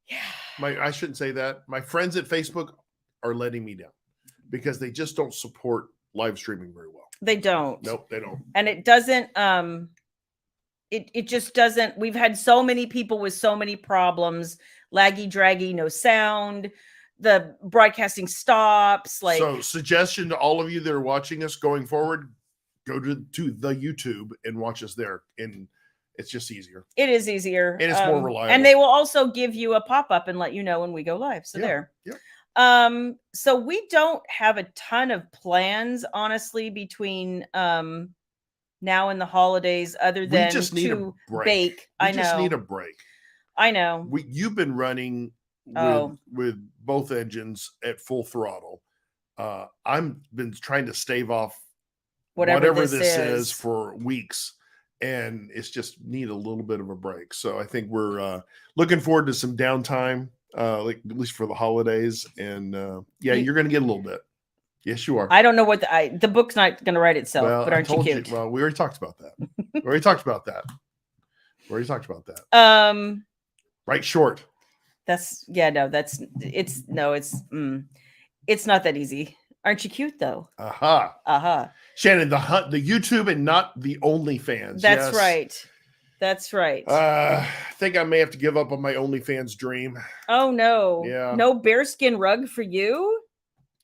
Yeah.
I shouldn't say that. My friends at Facebook are letting me down because they just don't support live streaming very well.
They don't.
Nope, they don't.
And it doesn't it just doesn't. We've had so many people with so many problems, laggy, draggy, no sound. The broadcasting stops.
So suggestion to all of you that are watching us going forward, go to the YouTube and watch us there. And it's just easier.
It is easier.
And it's more reliable.
And they will also give you a pop-up and let you know when we go live. So there.
Yeah.
So we don't have a ton of plans, honestly, between now and the holidays, other than
we just need a break.
Bake. I
just need a break.
I know.
You've been running with both engines at full throttle. I've been trying to stave off whatever this is for weeks, and it's just need a little bit of a break. So I think we're looking forward to some downtime, like at least for the holidays. And you're going to get a little bit. Yes, you are.
I don't know what the book's not going to write itself, but aren't you cute?
Well, we already talked about that. Write short.
It's not that easy. Aren't you cute though?
Shannon, the YouTube and not the OnlyFans.
That's right. That's right.
I think I may have to give up on my OnlyFans dream.
Oh no.
Yeah.
No bearskin rug for you?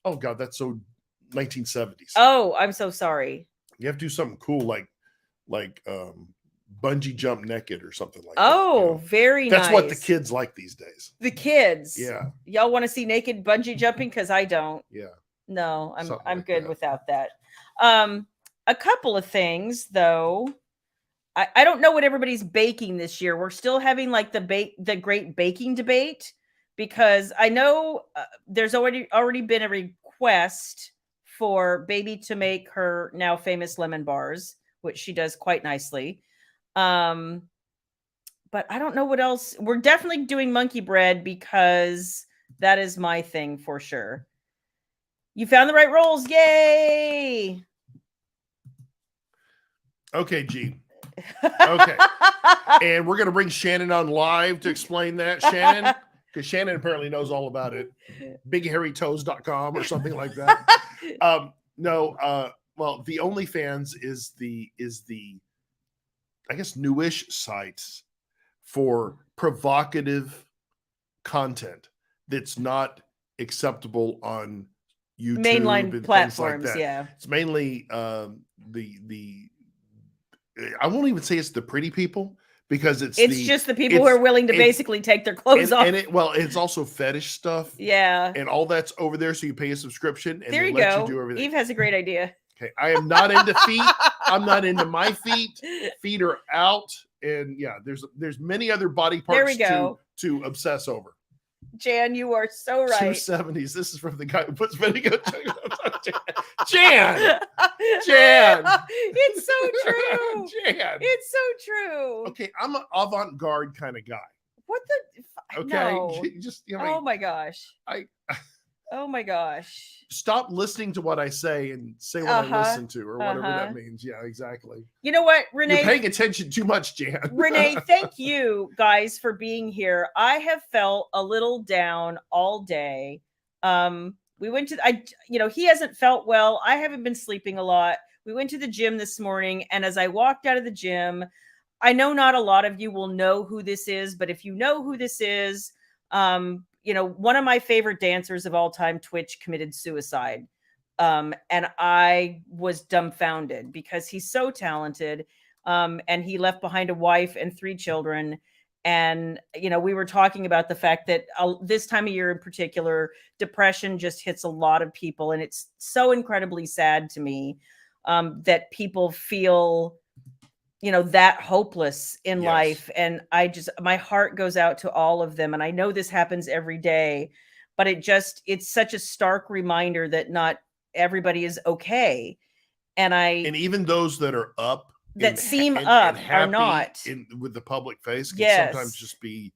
Oh God, that's so 1970s.
Oh, I'm so sorry.
You have to do something cool like bungee jump naked or something like
that. Oh, very nice.
That's what the kids like these days.
The kids.
Yeah.
Y'all want to see naked bungee jumping? Because I don't.
Yeah.
No, I'm good without that. A couple of things though. I don't know what everybody's baking this year. We're still having like the great baking debate, because I know there's already been a request for Baby to make her now famous lemon bars, which she does quite nicely. But I don't know what else. We're definitely doing monkey bread because that is my thing for sure. You found the right rolls. Yay.
Okay, G. Okay. And we're going to bring Shannon on live to explain that, Shannon, because Shannon apparently knows all about it. BigHairyToes.com or something like that. Well, the OnlyFans is the I guess newish sites for provocative content that's not acceptable on YouTube
mainline
and things like
platforms.
that.
Yeah.
It's mainly the I won't even say it's the pretty people, because it's
just the people who are willing to basically take their clothes off.
And it's also fetish stuff.
Yeah.
And all that's over there. So you pay a subscription and
there
they
you
let
go.
you do everything.
Eve has a great idea.
Okay. I am not into feet. I'm not into my feet. Feet are out. And yeah, there's many other body parts
There we go.
to obsess over.
Jan, you are so right.
270s. This is from the guy who puts vinegar. Jan.
It's so true.
Jan.
It's so true.
Okay, I'm an avant-garde kind of guy.
What the?
Okay,
No.
just
Oh my gosh. Oh my gosh.
Stop listening to what I say and say what I listen to, or whatever that means. Yeah, exactly.
You know what, Renee?
You're paying attention too much, Jan.
Renee, thank you guys for being here. I have felt a little down all day. We went to he hasn't felt well. I haven't been sleeping a lot. We went to the gym this morning, and as I walked out of the gym, I know not a lot of you will know who this is, but if you know who this is, one of my favorite dancers of all time, Twitch, committed suicide. And I was dumbfounded because he's so talented. And he left behind a wife and 3 children. And, we were talking about the fact that this time of year in particular, depression just hits a lot of people. And it's so incredibly sad to me that people feel that hopeless in life. And my heart goes out to all of them. And I know this happens every day, but it's such a stark reminder that not everybody is okay. And even
those that are up,
that seem up are not
with the public face, can sometimes just be.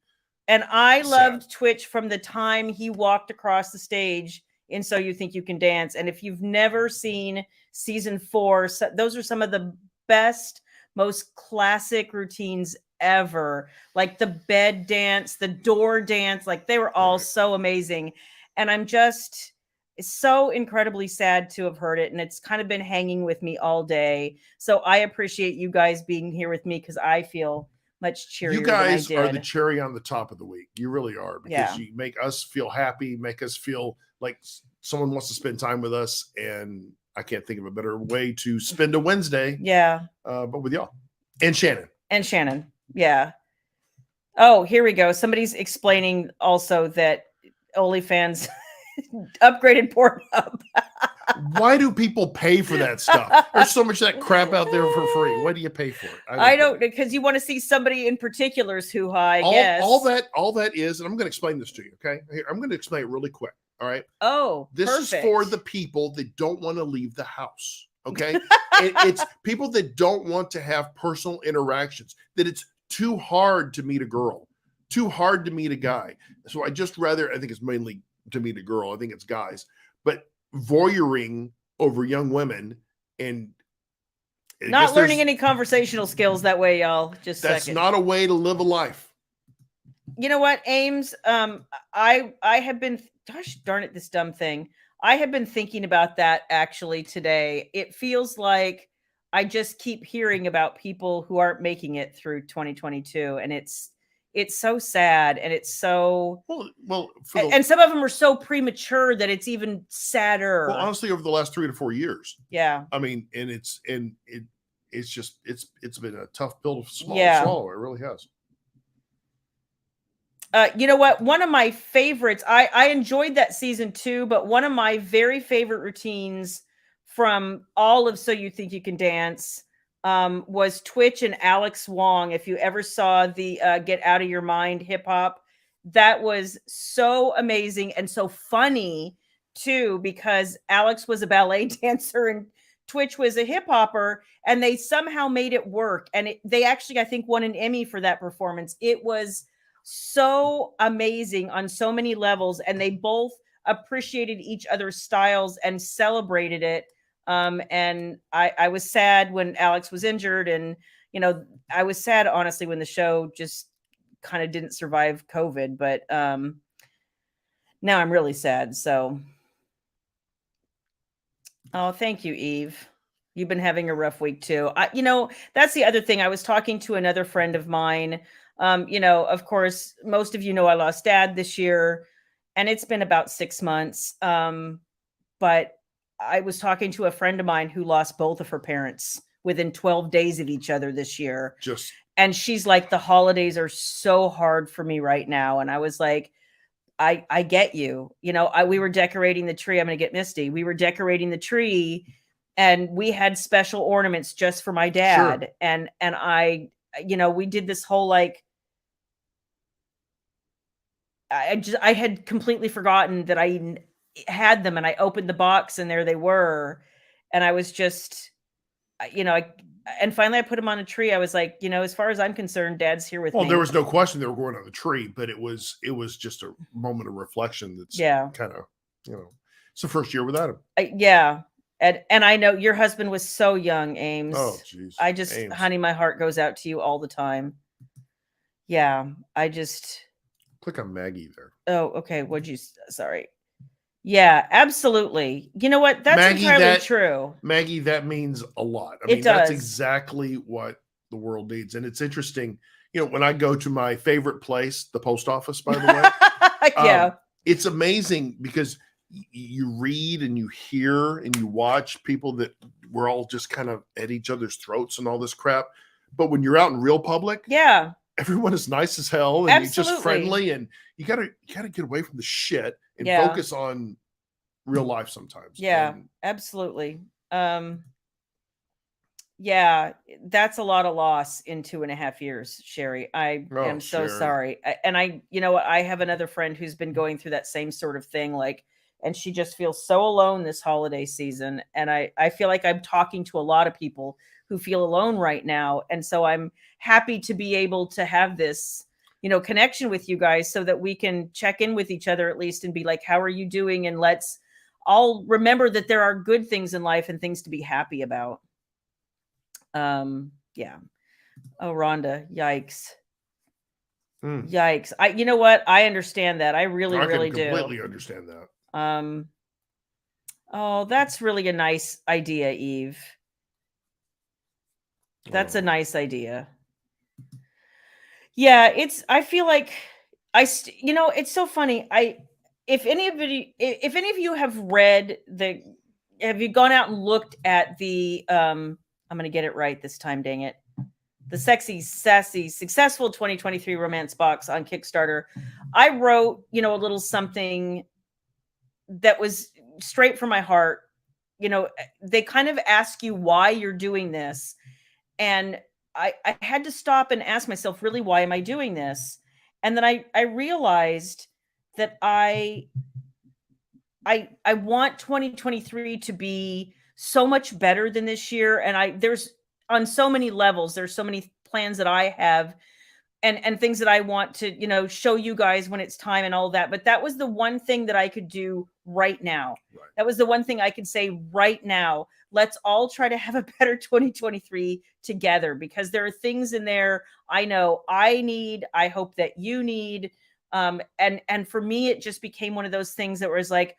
And I loved Twitch from the time he walked across the stage in So You Think You Can Dance. And if you've never seen season 4, those are some of the best, most classic routines ever, like the bed dance, the door dance, like they were all so amazing. And I'm just so incredibly sad to have heard it. And it's kind of been hanging with me all day. So I appreciate you guys being here with me, because I feel much cheerier.
You guys are the cherry on the top of the week. You really are, because you make us feel happy, make us feel like someone wants to spend time with us. And I can't think of a better way to spend a Wednesday.
Yeah.
But with y'all and Shannon.
Yeah. Oh, here we go. Somebody's explaining also that OnlyFans upgraded Pornhub.
Why do people pay for that stuff? There's so much of that crap out there for free. Why do you pay for it?
I don't, because you want to see somebody in particular's hoo-ha, I guess.
All that is, and I'm going to explain this to you, okay? Here, I'm going to explain it really quick, all right?
Oh,
this
perfect.
is for the people that don't want to leave the house, okay? It's people that don't want to have personal interactions, that it's too hard to meet a girl, too hard to meet a guy. So I think it's mainly to meet a girl. I think it's guys, but voyeuring over young women and
not learning any conversational skills that way, y'all.
That's not a way to live a life.
You know what, Ames? I have been, gosh darn it, this dumb thing. I have been thinking about that actually today. It feels like I just keep hearing about people who aren't making it through 2022, and it's so sad, and it's so and some of them are so premature that it's even sadder.
Well, honestly, over the last 3 to 4 years.
Yeah.
I mean, and it's been a tough pill to swallow. It really has.
You know what? One of my favorites, I enjoyed that season 2, but one of my very favorite routines from all of So You Think You Can Dance was Twitch and Alex Wong. If you ever saw the Get Out of Your Mind hip hop, that was so amazing and so funny too, because Alex was a ballet dancer and Twitch was a hip hopper, and they somehow made it work. And they actually, I think, won an Emmy for that performance. It was so amazing on so many levels, and they both appreciated each other's styles and celebrated it. And I was sad when Alex was injured, and I was sad honestly when the show just kind of didn't survive COVID, but now I'm really sad. So thank you, Eve. You've been having a rough week too. That's the other thing. I was talking to another friend of mine. Of course, most of you know I lost Dad this year, and it's been about 6 months. but I was talking to a friend of mine who lost both of her parents within 12 days of each other this year. And she's like, the holidays are so hard for me right now. And I was like, I get you. You know, we were decorating the tree. I'm going to get misty. We were decorating the tree and we had special ornaments just for my dad. Sure. And I, you know, we did this whole like, I had completely forgotten that I had them, and I opened the box and there they were. And I was just, you know, and finally I put them on a tree. I was like, you know, as far as I'm concerned, Dad's here with me.
Well, there was no question they were going on the tree, but it was just a moment of reflection. That's kind of, you know, it's the first year without him.
Yeah. And I know your husband was so young, Ames.
Oh, geez.
I just,
Ames.
Honey, my heart goes out to you all the time. Yeah. I just.
Click on Maggie there.
Oh, okay. Sorry. Yeah, absolutely. You know what? That's Maggie, entirely true.
Maggie, that means a lot. I mean, that's exactly what the world needs. And it's interesting. You know, when I go to my favorite place, the post office, by the way.
Yeah.
It's amazing because you read and you hear and you watch people that we're all just kind of at each other's throats and all this crap. But when you're out in real public,
yeah,
everyone is nice as hell and you're just friendly, and you gotta get away from the shit and focus on real life sometimes.
Yeah, absolutely. Yeah, that's a lot of loss in 2.5 years, Sherry. I am so sorry. And you know what? I have another friend who's been going through that same sort of thing, like, and she just feels so alone this holiday season. And I feel like I'm talking to a lot of people who feel alone right now. And so I'm happy to be able to have this, you know, connection with you guys so that we can check in with each other at least and be like, how are you doing? And let's all remember that there are good things in life and things to be happy about. Yeah. Oh, Rhonda, yikes. Yikes. You know what? I understand that. I really do.
I completely understand that.
Oh, that's really a nice idea, Eve. That's a nice idea. Yeah, I feel like you know, it's so funny. If any of you have read have you gone out and looked at the, I'm going to get it right this time, dang it. The Sexy, Sassy, Successful 2023 Romance Box on Kickstarter. I wrote, you know, a little something that was straight from my heart. You know, they kind of ask you why you're doing this. And I had to stop and ask myself, really, why am I doing this? And then I realized that I want 2023 to be so much better than this year. And there's on so many levels, there's so many plans that I have and things that I want to, you know, show you guys when it's time and all that. But that was the one thing that I could do right now. Right. That was the one thing I could say right now. Let's all try to have a better 2023 together, because there are things in there I know I need, I hope that you need. And for me, it just became one of those things that was like,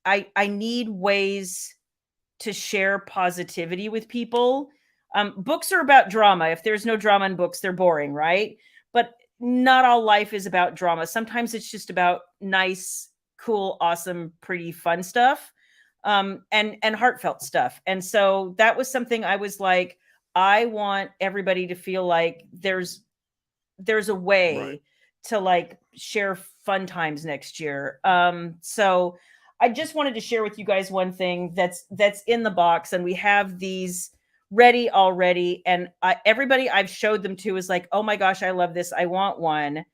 I need ways to share positivity with people. Books are about drama. If there's no drama in books, they're boring, right? But not all life is about drama. Sometimes it's just about nice, cool, awesome, pretty, fun stuff, and heartfelt stuff. And so that was something I was like, I want everybody to feel like there's a way to like share fun times next year. So I just wanted to share with you guys one thing that's in the box, and we have these ready already. And everybody I've showed them to is like, oh my gosh, I love this. I want one.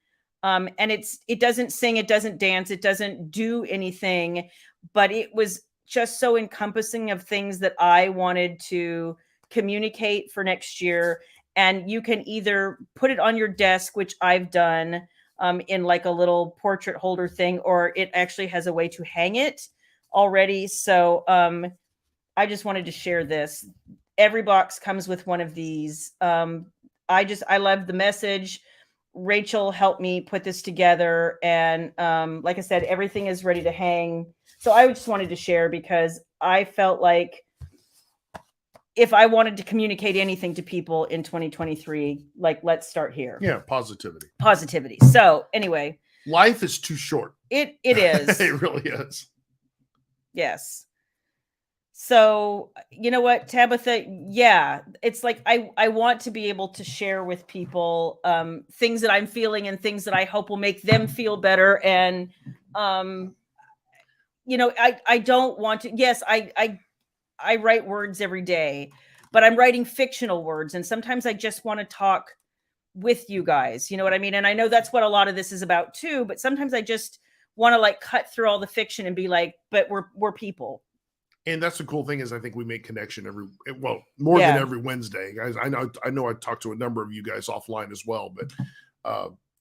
And it doesn't sing, it doesn't dance, it doesn't do anything, but it was just so encompassing of things that I wanted to communicate for next year. And you can either put it on your desk, which I've done, in like a little portrait holder thing, or it actually has a way to hang it already. So I just wanted to share this. Every box comes with one of these. I love the message. Rachel helped me put this together. And like I said, everything is ready to hang. So I just wanted to share because I felt like if I wanted to communicate anything to people in 2023, like, let's start here.
Yeah, positivity.
Positivity. So anyway.
Life is too short.
It is.
It really is.
Yes. So, you know what, Tabitha? Yeah, it's like I want to be able to share with people things that I'm feeling and things that I hope will make them feel better. And I don't want to. Yes, I write words every day, but I'm writing fictional words, and sometimes I just want to talk with you guys. You know what I mean? And I know that's what a lot of this is about too. But sometimes I just want to like cut through all the fiction and be like, but we're people.
And that's the cool thing is I think we make connection more than
Yeah.
every Wednesday, guys. I know I talked to a number of you guys offline as well, but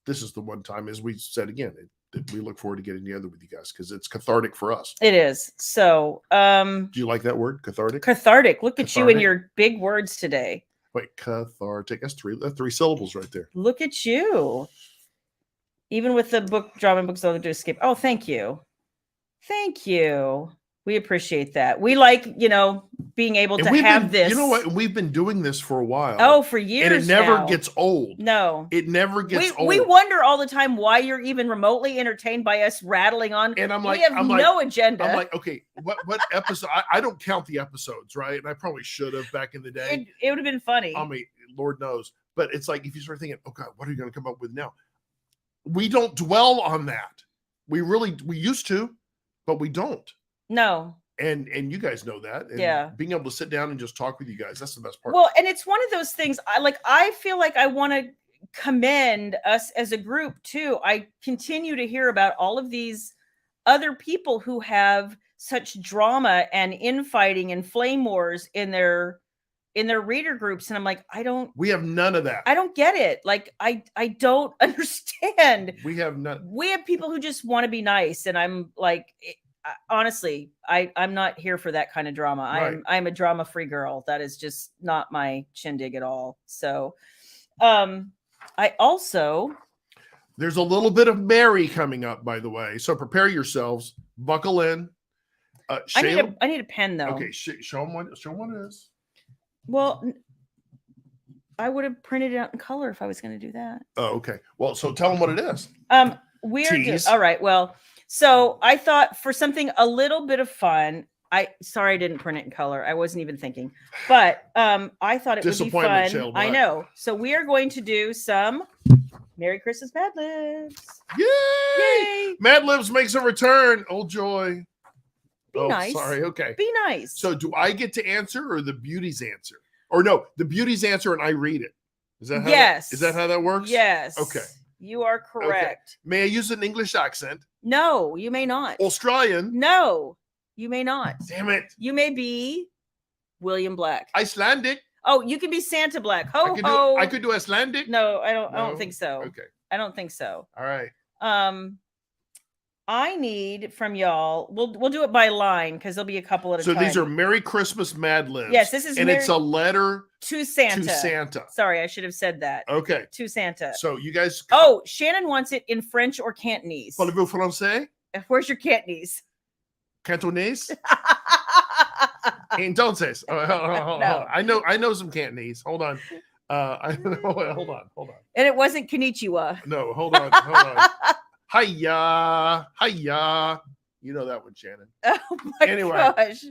this is the one time, as we said again, that we look forward to getting together with you guys because it's cathartic for us.
It is. So,
do you like that word, cathartic?
Cathartic. Look at you and your big words today.
Wait, cathartic. That's three syllables right there.
Look at you. Even with the book, drama books, I'll do escape. Oh, thank you. Thank you. We appreciate that. We like, being able to have this.
You know what? We've been doing this for a while.
Oh, for years.
And it never gets old.
No.
It never gets old.
We wonder all the time why you're even remotely entertained by us rattling on.
And I'm like,
we have no agenda.
I'm like, okay, what episode? I don't count the episodes, right? And I probably should have back in the day.
It would have been funny.
I mean, Lord knows. But it's like, if you start thinking, oh God, what are you going to come up with now? We don't dwell on that. We used to, but we don't.
No.
And you guys know that. And
yeah.
Being able to sit down and just talk with you guys, that's the best part.
Well, and it's one of those things I feel like I want to commend us as a group too. I continue to hear about all of these other people who have such drama and infighting and flame wars in their reader groups. And I'm like,
we have none of that.
I don't get it. Like, I don't understand.
We have none.
We have people who just want to be nice. And I'm like, honestly, I'm not here for that kind of drama.
Right.
I'm a drama free girl. That is just not my shindig at all. So, I also,
there's a little bit of Mary coming up, by the way. So prepare yourselves, buckle in.
Shayla, I need a pen though.
Okay. Show them what it is.
Well, I would have printed it out in color if I was going to do that.
Oh, okay. Well, so tell them what it is.
We're just, all right. Well, so I thought for something a little bit of fun, sorry I didn't print it in color. I wasn't even thinking, but I thought it would be fun.
Shayla,
I know. So we are going to do some Merry Christmas Mad Libs.
Yay!
Yay!
Mad Libs makes a return. Oh joy.
Be nice.
Sorry. Okay.
Be nice.
So do I get to answer or the beauties answer? Or no, the beauties answer and I read it. Is that how
yes.
Is that how that works?
Yes.
Okay.
You are correct.
Okay. May I use an English accent?
No, you may not.
Australian?
No, you may not.
Damn it.
You may be William Black.
Icelandic?
Oh, you can be Santa Black. Ho
I could do Icelandic?
No, I don't think so.
Okay.
I don't think so.
All right.
I need from y'all. We'll do it by line because there'll be a couple at a time.
So these are Merry Christmas Mad Libs.
Yes, this is
it's a letter
to Santa.
To Santa.
Sorry, I should have said that.
Okay.
To Santa.
So you guys.
Oh, Shannon wants it in French or Cantonese.
Parlez-vous français?
Where's your Cantonese?
Cantonese? Entonces.
No.
I know some Cantonese. Hold on. Hold on.
And it wasn't Konnichiwa.
No, hold on. Hiya. You know that one, Shannon.
Oh my gosh.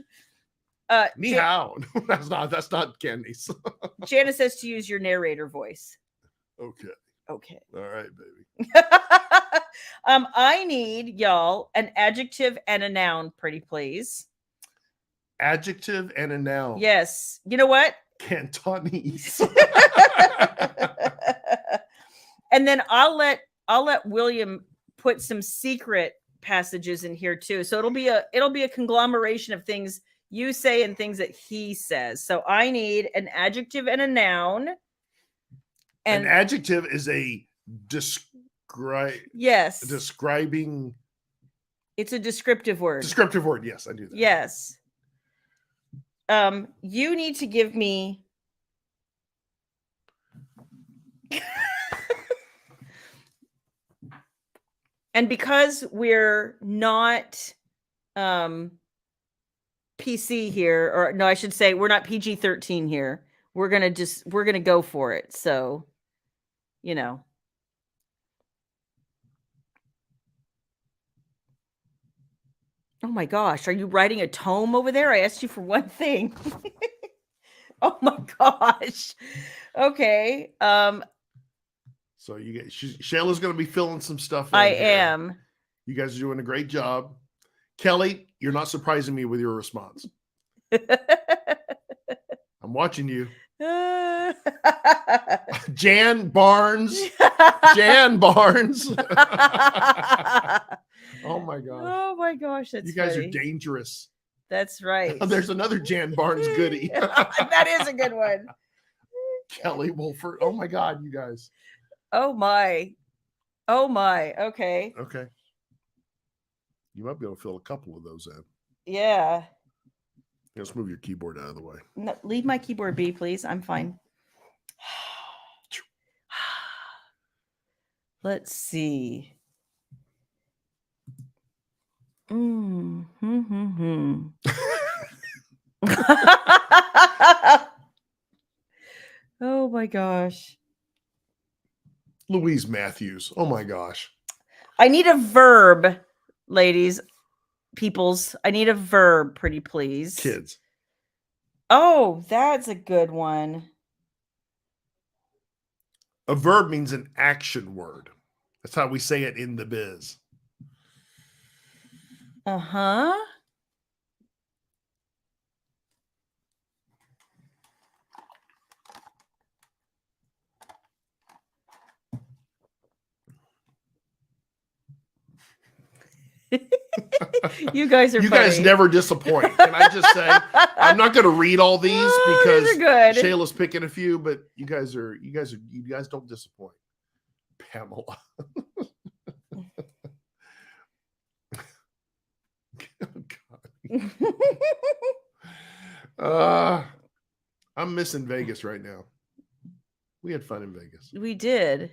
Ni hao. That's not Cantonese.
Janice says to use your narrator voice.
Okay.
All
right, baby.
I need y'all an adjective and a noun, pretty please.
Adjective and a noun.
Yes. You know what?
Cantonese.
And then I'll let William put some secret passages in here too. So it'll be a conglomeration of things you say and things that he says. So I need an adjective and a noun. And
an adjective is a describing.
It's a descriptive word.
Descriptive word. Yes, I do that.
Yes. You need to give me and because we're not PC here, or no, I should say we're not PG-13 here. We're gonna go for it. So, you know. Oh my gosh, are you writing a tome over there? I asked you for one thing. Oh my gosh. Okay.
So Shayla's going to be filling some stuff in.
I
here.
am.
You guys are doing a great job. Kelly, you're not surprising me with your response. I'm watching you. Jan Barnes. Jan Barnes. Oh my gosh.
Oh my gosh, that's
you guys
funny.
are dangerous.
That's right.
There's another Jan Barnes goodie.
That is a good one.
Kelly Wolford. Oh my God, you guys.
Oh my. Oh my. Okay.
Okay. You might be able to fill a couple of those in.
Yeah.
Let's move your keyboard out of the way.
No, leave my keyboard be, please. I'm fine. Let's see. Oh my gosh.
Louise Matthews. Oh my gosh.
I need a verb, ladies, peoples. I need a verb, pretty please.
Kids.
Oh, that's a good one.
A verb means an action word. That's how we say it in the biz.
Uh-huh. You guys are
You
funny.
guys never disappoint. Can I just say, I'm not going to read all these because
these are good.
Shayla's picking a few, but you guys don't disappoint. Pamela. Oh, God. I'm missing Vegas right now. We had fun in Vegas.
We did.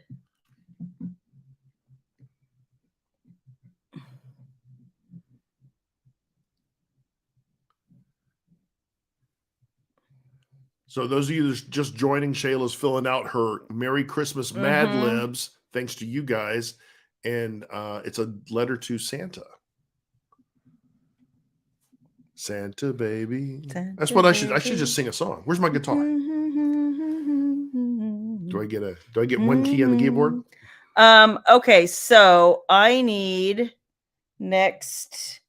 So those of you that's just joining, Shayla's filling out her Merry Christmas Mad Libs, thanks to you guys. And it's a letter to Santa. Santa baby.
Santa
That's what
baby.
I should just sing a song. Where's my guitar? Do I get one key on the keyboard?
Okay, so I need next.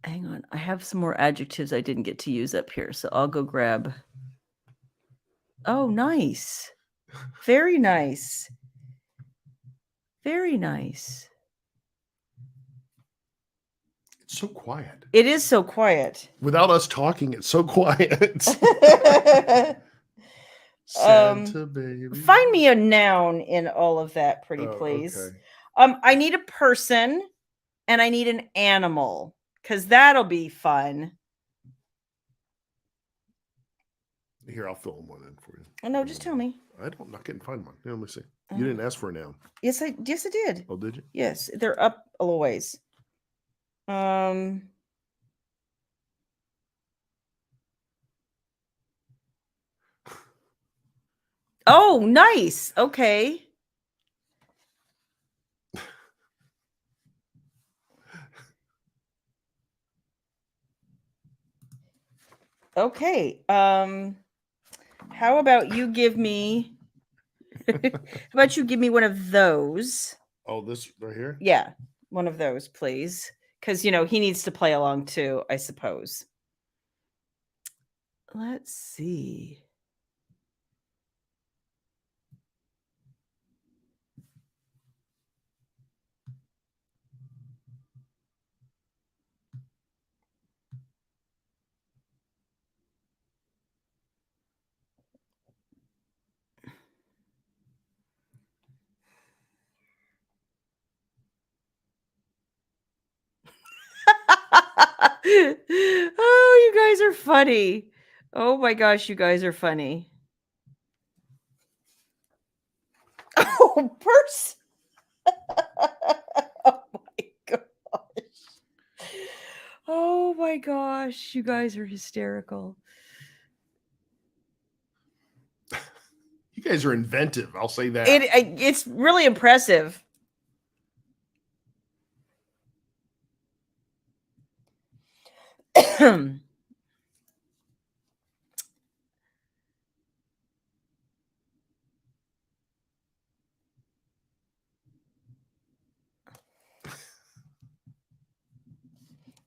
Hang on. I have some more adjectives I didn't get to use up here, so I'll go grab. Oh, nice. Very nice. Very nice.
It's so quiet.
It is so quiet.
Without us talking, it's so quiet. Santa baby.
Find me a noun in all of that, pretty please.
Okay.
I need a person and I need an animal because that'll be fun.
Here, I'll fill one in for you.
Oh no, just tell me.
I'm not getting find one. Let me see. You didn't ask for a noun.
Yes, I did.
Oh, did you?
Yes, they're up a little ways. Oh, nice. Okay. Okay. How about you give me one of those?
Oh, this right here?
Yeah, one of those, please. Because, he needs to play along too, I suppose. Let's see. Oh, you guys are funny. Oh my gosh, you guys are funny. Oh, person. Oh my gosh. Oh my gosh, you guys are hysterical.
You guys are inventive. I'll say that.
It's really impressive.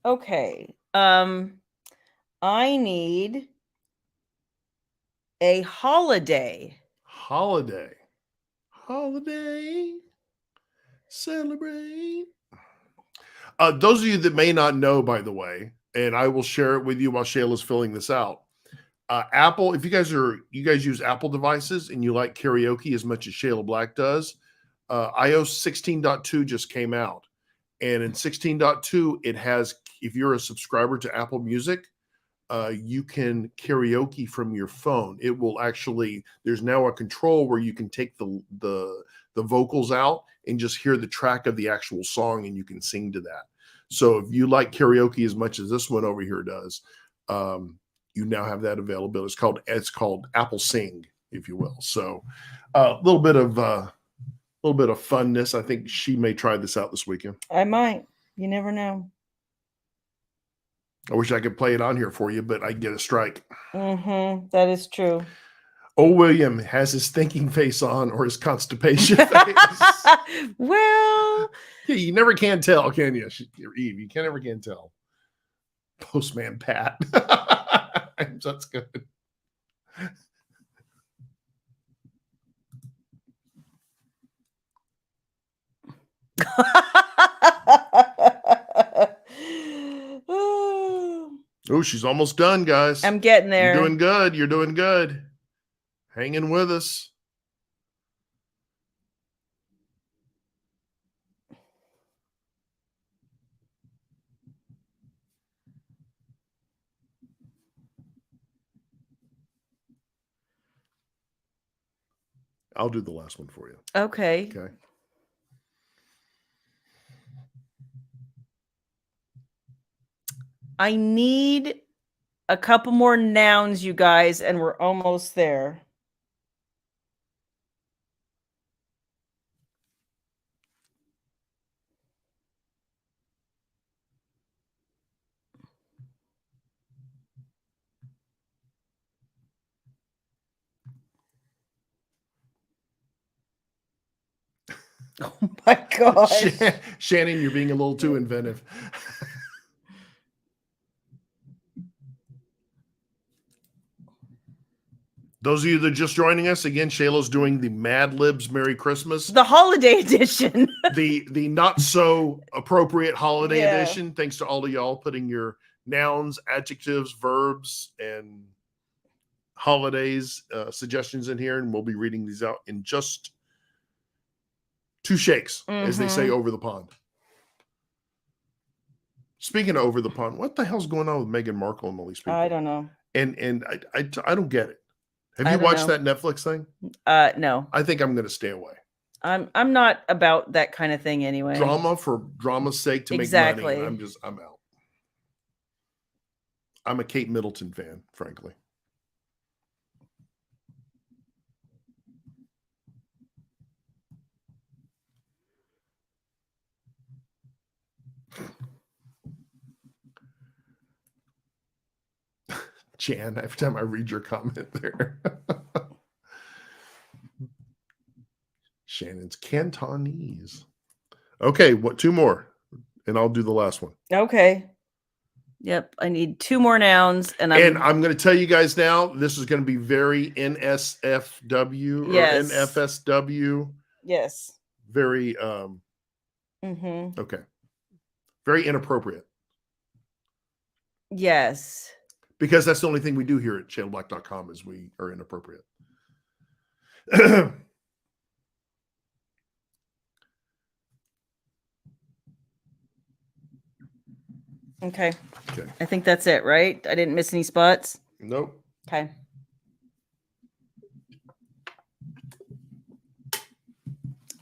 Okay. I need a holiday.
Holiday. Celebrate. Those of you that may not know, by the way, and I will share it with you while Shayla's filling this out. Apple, if you guys use Apple devices and you like karaoke as much as Shayla Black does, iOS 16.2 just came out. And in 16.2, it has, if you're a subscriber to Apple Music, you can karaoke from your phone. It will actually, there's now a control where you can take the vocals out and just hear the track of the actual song and you can sing to that. So if you like karaoke as much as this one over here does, you now have that available. It's called Apple Sing, if you will. So a little bit of funness. I think she may try this out this weekend.
I might. You never know.
I wish I could play it on here for you, but I get a strike.
That is true.
Oh, William has his thinking face on or his constipation face.
Well,
yeah, you never can tell, can you, Eve? You never can tell. Postman Pat. That's good. Oh, she's almost done, guys.
I'm getting there.
You're doing good. You're doing good. Hanging with us. I'll do the last one for you.
Okay.
Okay.
I need a couple more nouns, you guys, and we're almost there. Oh my gosh.
Shannon, you're being a little too inventive. Those of you that are just joining us, again, Shayla's doing the Mad Libs Merry Christmas.
The holiday edition.
the not so appropriate holiday edition. Thanks to all of y'all putting your nouns, adjectives, verbs, and holidays suggestions in here. And we'll be reading these out in just 2 shakes, as they say over the pond. Speaking of over the pond, what the hell's going on with Meghan Markle and all these people?
I don't know.
And I don't get it. Have you watched that Netflix thing?
No.
I think I'm going to stay away.
I'm not about that kind of thing anyway.
Drama for drama's sake to make money. I'm out. I'm a Kate Middleton fan, frankly. Jan, every time I read your comment there. Shannon's Cantonese. Okay, what 2 more? And I'll do the last one.
Okay. Yep, I need 2 more nouns, and
I'm going to tell you guys now. This is going to be very NSFW or NFSW.
Yes.
Very okay. Very inappropriate.
Yes.
Because that's the only thing we do here at shaylablack.com is we are inappropriate.
Okay. I think that's it, right? I didn't miss any spots?
Nope.
Okay.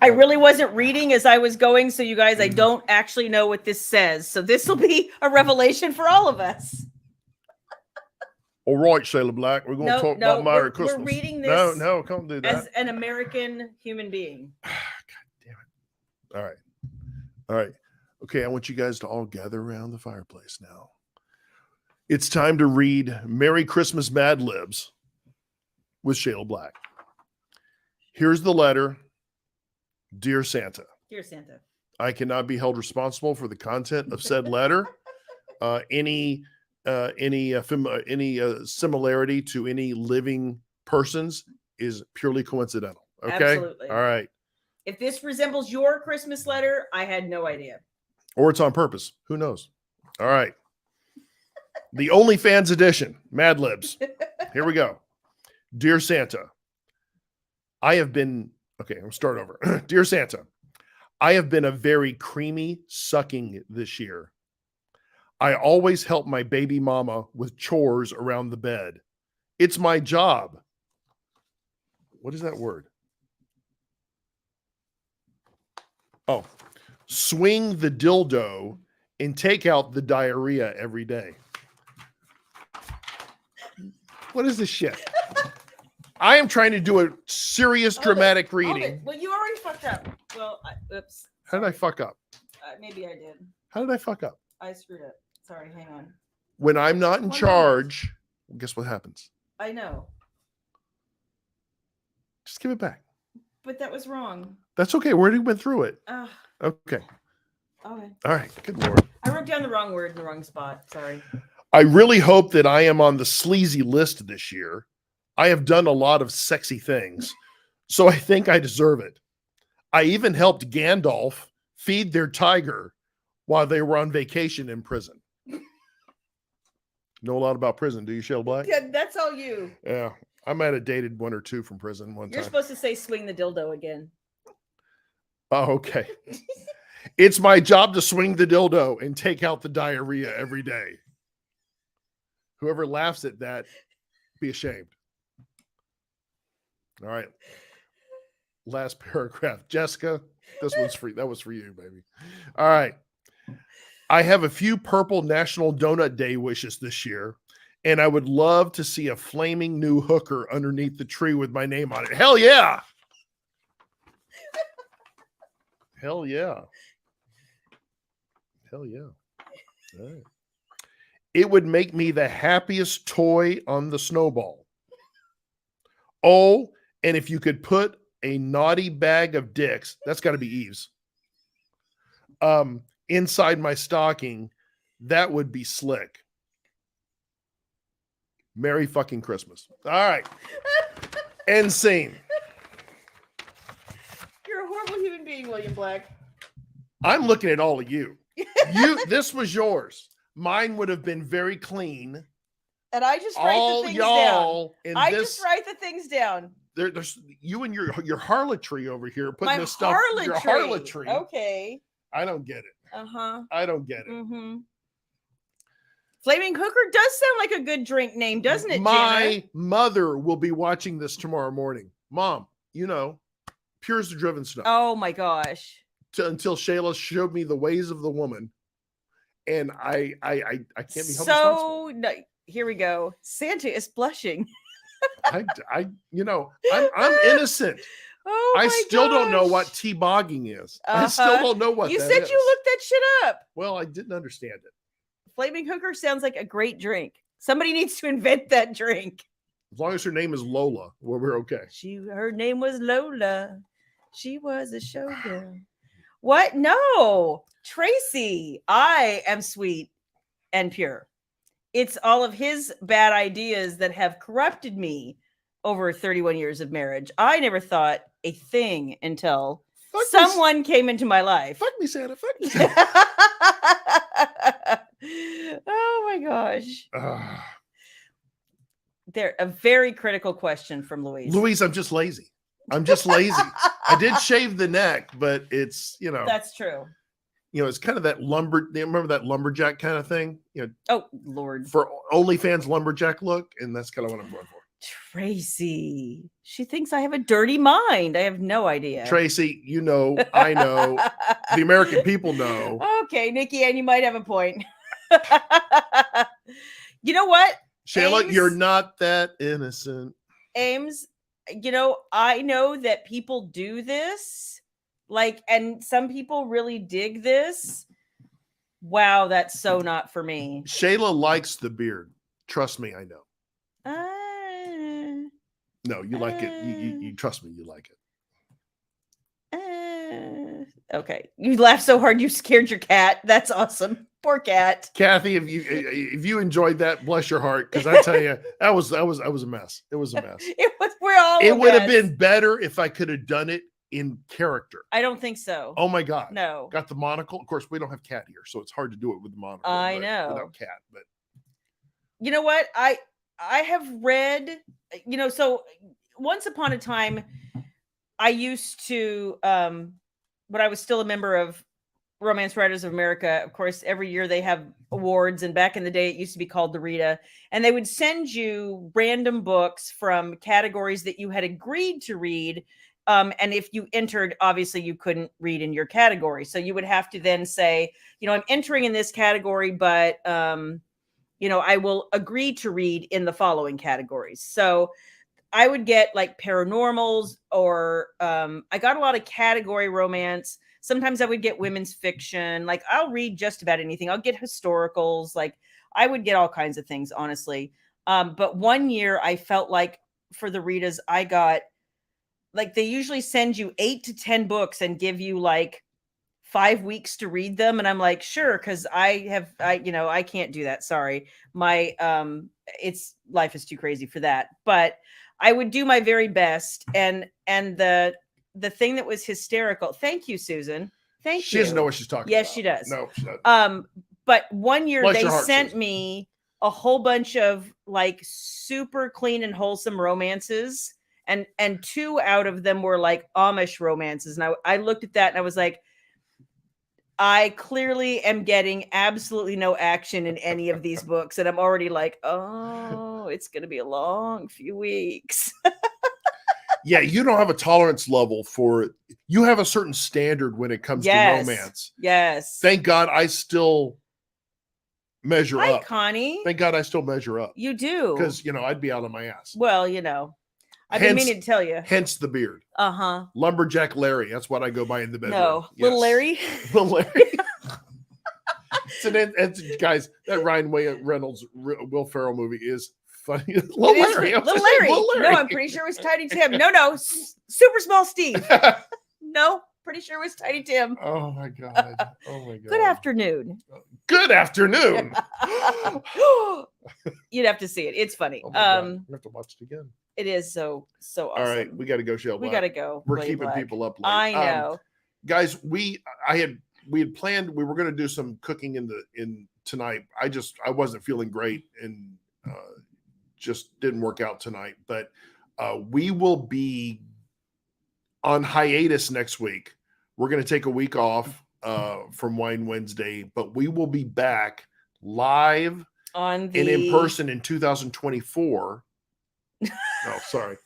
I really wasn't reading as I was going, so you guys, I don't actually know what this says. So this will be a revelation for all of us.
All right, Shayla Black, we're going to talk about Merry Christmas.
We're reading this
no, can't do that.
As an American human being.
God damn it. All right. Okay, I want you guys to all gather around the fireplace now. It's time to read Merry Christmas Mad Libs with Shayla Black. Here's the letter. Dear Santa.
Dear Santa.
I cannot be held responsible for the content of said letter. Any similarity to any living persons is purely coincidental. Okay.
Absolutely.
All right.
If this resembles your Christmas letter, I had no idea.
Or it's on purpose. Who knows? All right. The OnlyFans edition, Mad Libs. Here we go. Dear Santa, I'll start over. Dear Santa, I have been a very creamy sucking this year. I always help my baby mama with chores around the bed. It's my job. What is that word? Oh, swing the dildo and take out the diarrhea every day. What is this shit? I am trying to do a serious dramatic reading.
Well, you already fucked up. Well, oops.
How did I fuck up?
Maybe I did.
How did I fuck up?
I screwed up. Sorry, hang on.
When I'm not in charge, guess what happens?
I know.
Just give it back.
But that was wrong.
That's okay. We already went through it. Okay.
Okay.
All right. Good Lord.
I wrote down the wrong word in the wrong spot. Sorry.
I really hope that I am on the sleazy list this year. I have done a lot of sexy things, so I think I deserve it. I even helped Gandalf feed their tiger while they were on vacation in prison. Know a lot about prison, do you, Shayla Black?
Yeah, that's all you.
Yeah. I might have dated one or two from prison one time.
You're supposed to say swing the dildo again.
Oh, okay. It's my job to swing the dildo and take out the diarrhea every day. Whoever laughs at that, be ashamed. All right. Last paragraph. Jessica, that was for you, baby. All right. I have a few purple National Donut Day wishes this year, and I would love to see a flaming new hooker underneath the tree with my name on it. Hell yeah. Hell yeah. Hell yeah. All right. It would make me the happiest toy on the snowball. Oh, and if you could put a naughty bag of dicks, that's got to be Eve's, inside my stocking, that would be slick. Merry fucking Christmas. All right. End scene.
You're a horrible human being, William Black.
I'm looking at all of you. This was yours. Mine would have been very clean.
And I just write the things down. Just write the things down.
There's you and your harlotry over here putting this stuff. Your harlotry.
Okay.
I don't get it. I don't get it.
Mm-hmm. Flaming Hooker does sound like a good drink name, doesn't it,
My
Jana?
mother will be watching this tomorrow morning. Mom, pure's the driven snow.
Oh my gosh.
Until Shayla showed me the ways of the woman. And I can't be held
responsible. Here we go. Santa is blushing.
I'm innocent.
Oh,
I still don't know what T-bogging is. I still don't know what
you
that
said
is.
You looked that shit up.
Well, I didn't understand it.
Flaming Hooker sounds like a great drink. Somebody needs to invent that drink.
As long as her name is Lola, well, we're okay.
Her name was Lola. She was a showgirl. What? No, Tracy. I am sweet and pure. It's all of his bad ideas that have corrupted me over 31 years of marriage. I never thought a thing until someone came into my life.
Fuck me, Santa. Fuck me, Santa.
Oh my gosh. A very critical question from Louise.
Louise, I'm just lazy. I did shave the neck, but it's,
That's true.
It's kind of that remember that lumberjack kind of thing?
Oh, Lord.
For OnlyFans lumberjack look, and that's kind of what I'm going for.
Tracy. She thinks I have a dirty mind. I have no idea.
Tracy, I know. The American people know.
Okay, Nikki, and you might have a point. You know what?
Shayla,
Ames,
you're not that innocent.
Ames, I know that people do this, and some people really dig this, Wow, that's so not for me.
Shayla likes the beard. Trust me, I know. No, you like it. You trust me, you like it.
Okay. You laughed so hard you scared your cat. That's awesome. Poor cat.
Kathy, if you enjoyed that, bless your heart, because I tell you, that was a mess. It was a mess. It would have been better if I could have done it in character.
I don't think so.
Oh my God.
No.
Got the monocle. Of course, we don't have Cat here, so it's hard to do it with the monocle.
I know.
Without Cat, but
you know what? I have read, so once upon a time, I used to, when I was still a member of Romance Writers of America, of course, every year they have awards. And back in the day, it used to be called the Rita. And they would send you random books from categories that you had agreed to read. And if you entered, obviously you couldn't read in your category. So you would have to then say, I'm entering in this category, but, I will agree to read in the following categories. So I would get like paranormals, or I got a lot of category romance. Sometimes I would get women's fiction. Like, I'll read just about anything. I'll get historicals. Like, I would get all kinds of things, honestly. But one year I felt like for the Ritas, I got, like, they usually send you 8 to 10 books and give you like 5 weeks to read them. And I'm like, sure. Cause I can't do that. Sorry. My, life is too crazy for that, but I would do my very best. And the thing that was hysterical. Thank you, Susan. Thank you.
She doesn't know what she's talking about.
Yes, she does.
No, she doesn't.
But one year
Bless
they
your heart,
sent
Susan.
me a whole bunch of like super clean and wholesome romances. And 2 out of them were like Amish romances. And I looked at that and I was like, I clearly am getting absolutely no action in any of these books. And I'm already like, oh, it's going to be a long few weeks.
Yeah, you don't have a tolerance level for it. You have a certain standard when it comes to romance.
Yes.
Thank God I still measure
Hi,
up.
Connie.
Thank God I still measure up.
You do.
Because, I'd be out of my ass.
Well, I've been meaning to tell you.
Hence the beard.
Uh-huh.
Lumberjack Larry. That's what I go by in the bedroom.
No. Yes. Little Larry?
Little Larry. Guys, that Ryan Reynolds, Will Ferrell movie is funny. Little Larry.
Little Larry. No, I'm pretty sure it was Tiny Tim. No. Super Small Steve. No, pretty sure it was Tiny Tim.
Oh, my God.
Good afternoon.
Good afternoon.
You'd have to see it. It's funny.
Oh my God. We have to watch it again.
It is so awesome.
All right, we got to go, Shayla.
We got to go.
We're keeping people up late.
I know.
Guys, we had planned we were going to do some cooking in tonight. I wasn't feeling great and just didn't work out tonight. But we will be on hiatus next week. We're going to take a week off from Wine Wednesday, but we will be back live and in person in 2024. Oh, sorry.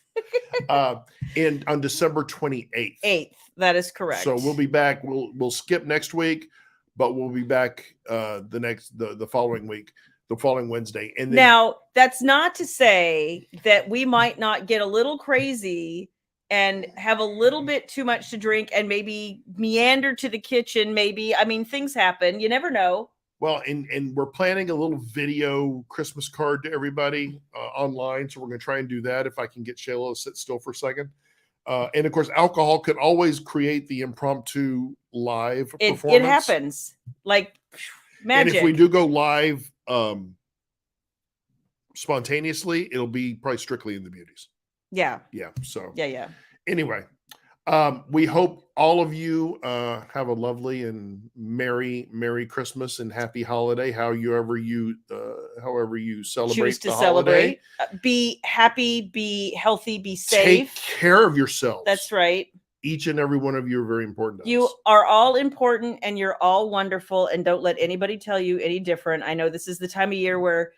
And on December 28th.
8th. That is correct.
So we'll be back. We'll skip next week, but we'll be back the following week, the following Wednesday. And then,
now, that's not to say that we might not get a little crazy and have a little bit too much to drink and maybe meander to the kitchen. Maybe, things happen. You never know.
Well, and we're planning a little video Christmas card to everybody online. So we're going to try and do that if I can get Shayla to sit still for a second. And of course, alcohol could always create the impromptu live performance.
It happens like magic.
And if we do go live spontaneously, it'll be probably strictly in the beauties.
Yeah.
Yeah. So
yeah.
Anyway, we hope all of you have a lovely and merry Christmas and happy holiday. However you celebrate,
choose to
the
celebrate.
Holiday.
Be happy, be healthy, be safe.
Take care of yourselves.
That's right.
Each and every one of you are very important to
you
us.
Are all important and you're all wonderful, and don't let anybody tell you any different. I know this is the time of year where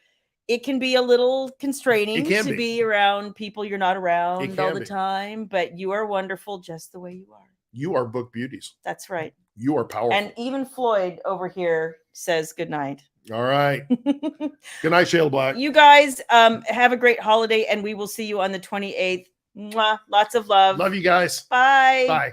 it can be a little constraining to be around people you're not around all the time, but you are wonderful just the way you are.
You are book beauties.
That's right.
You are powerful.
And even Floyd over here says good night.
All right. Good night, Shayla Black.
You guys have a great holiday, and we will see you on the 28th. Mwah. Lots of love.
Love you guys.
Bye.
Bye.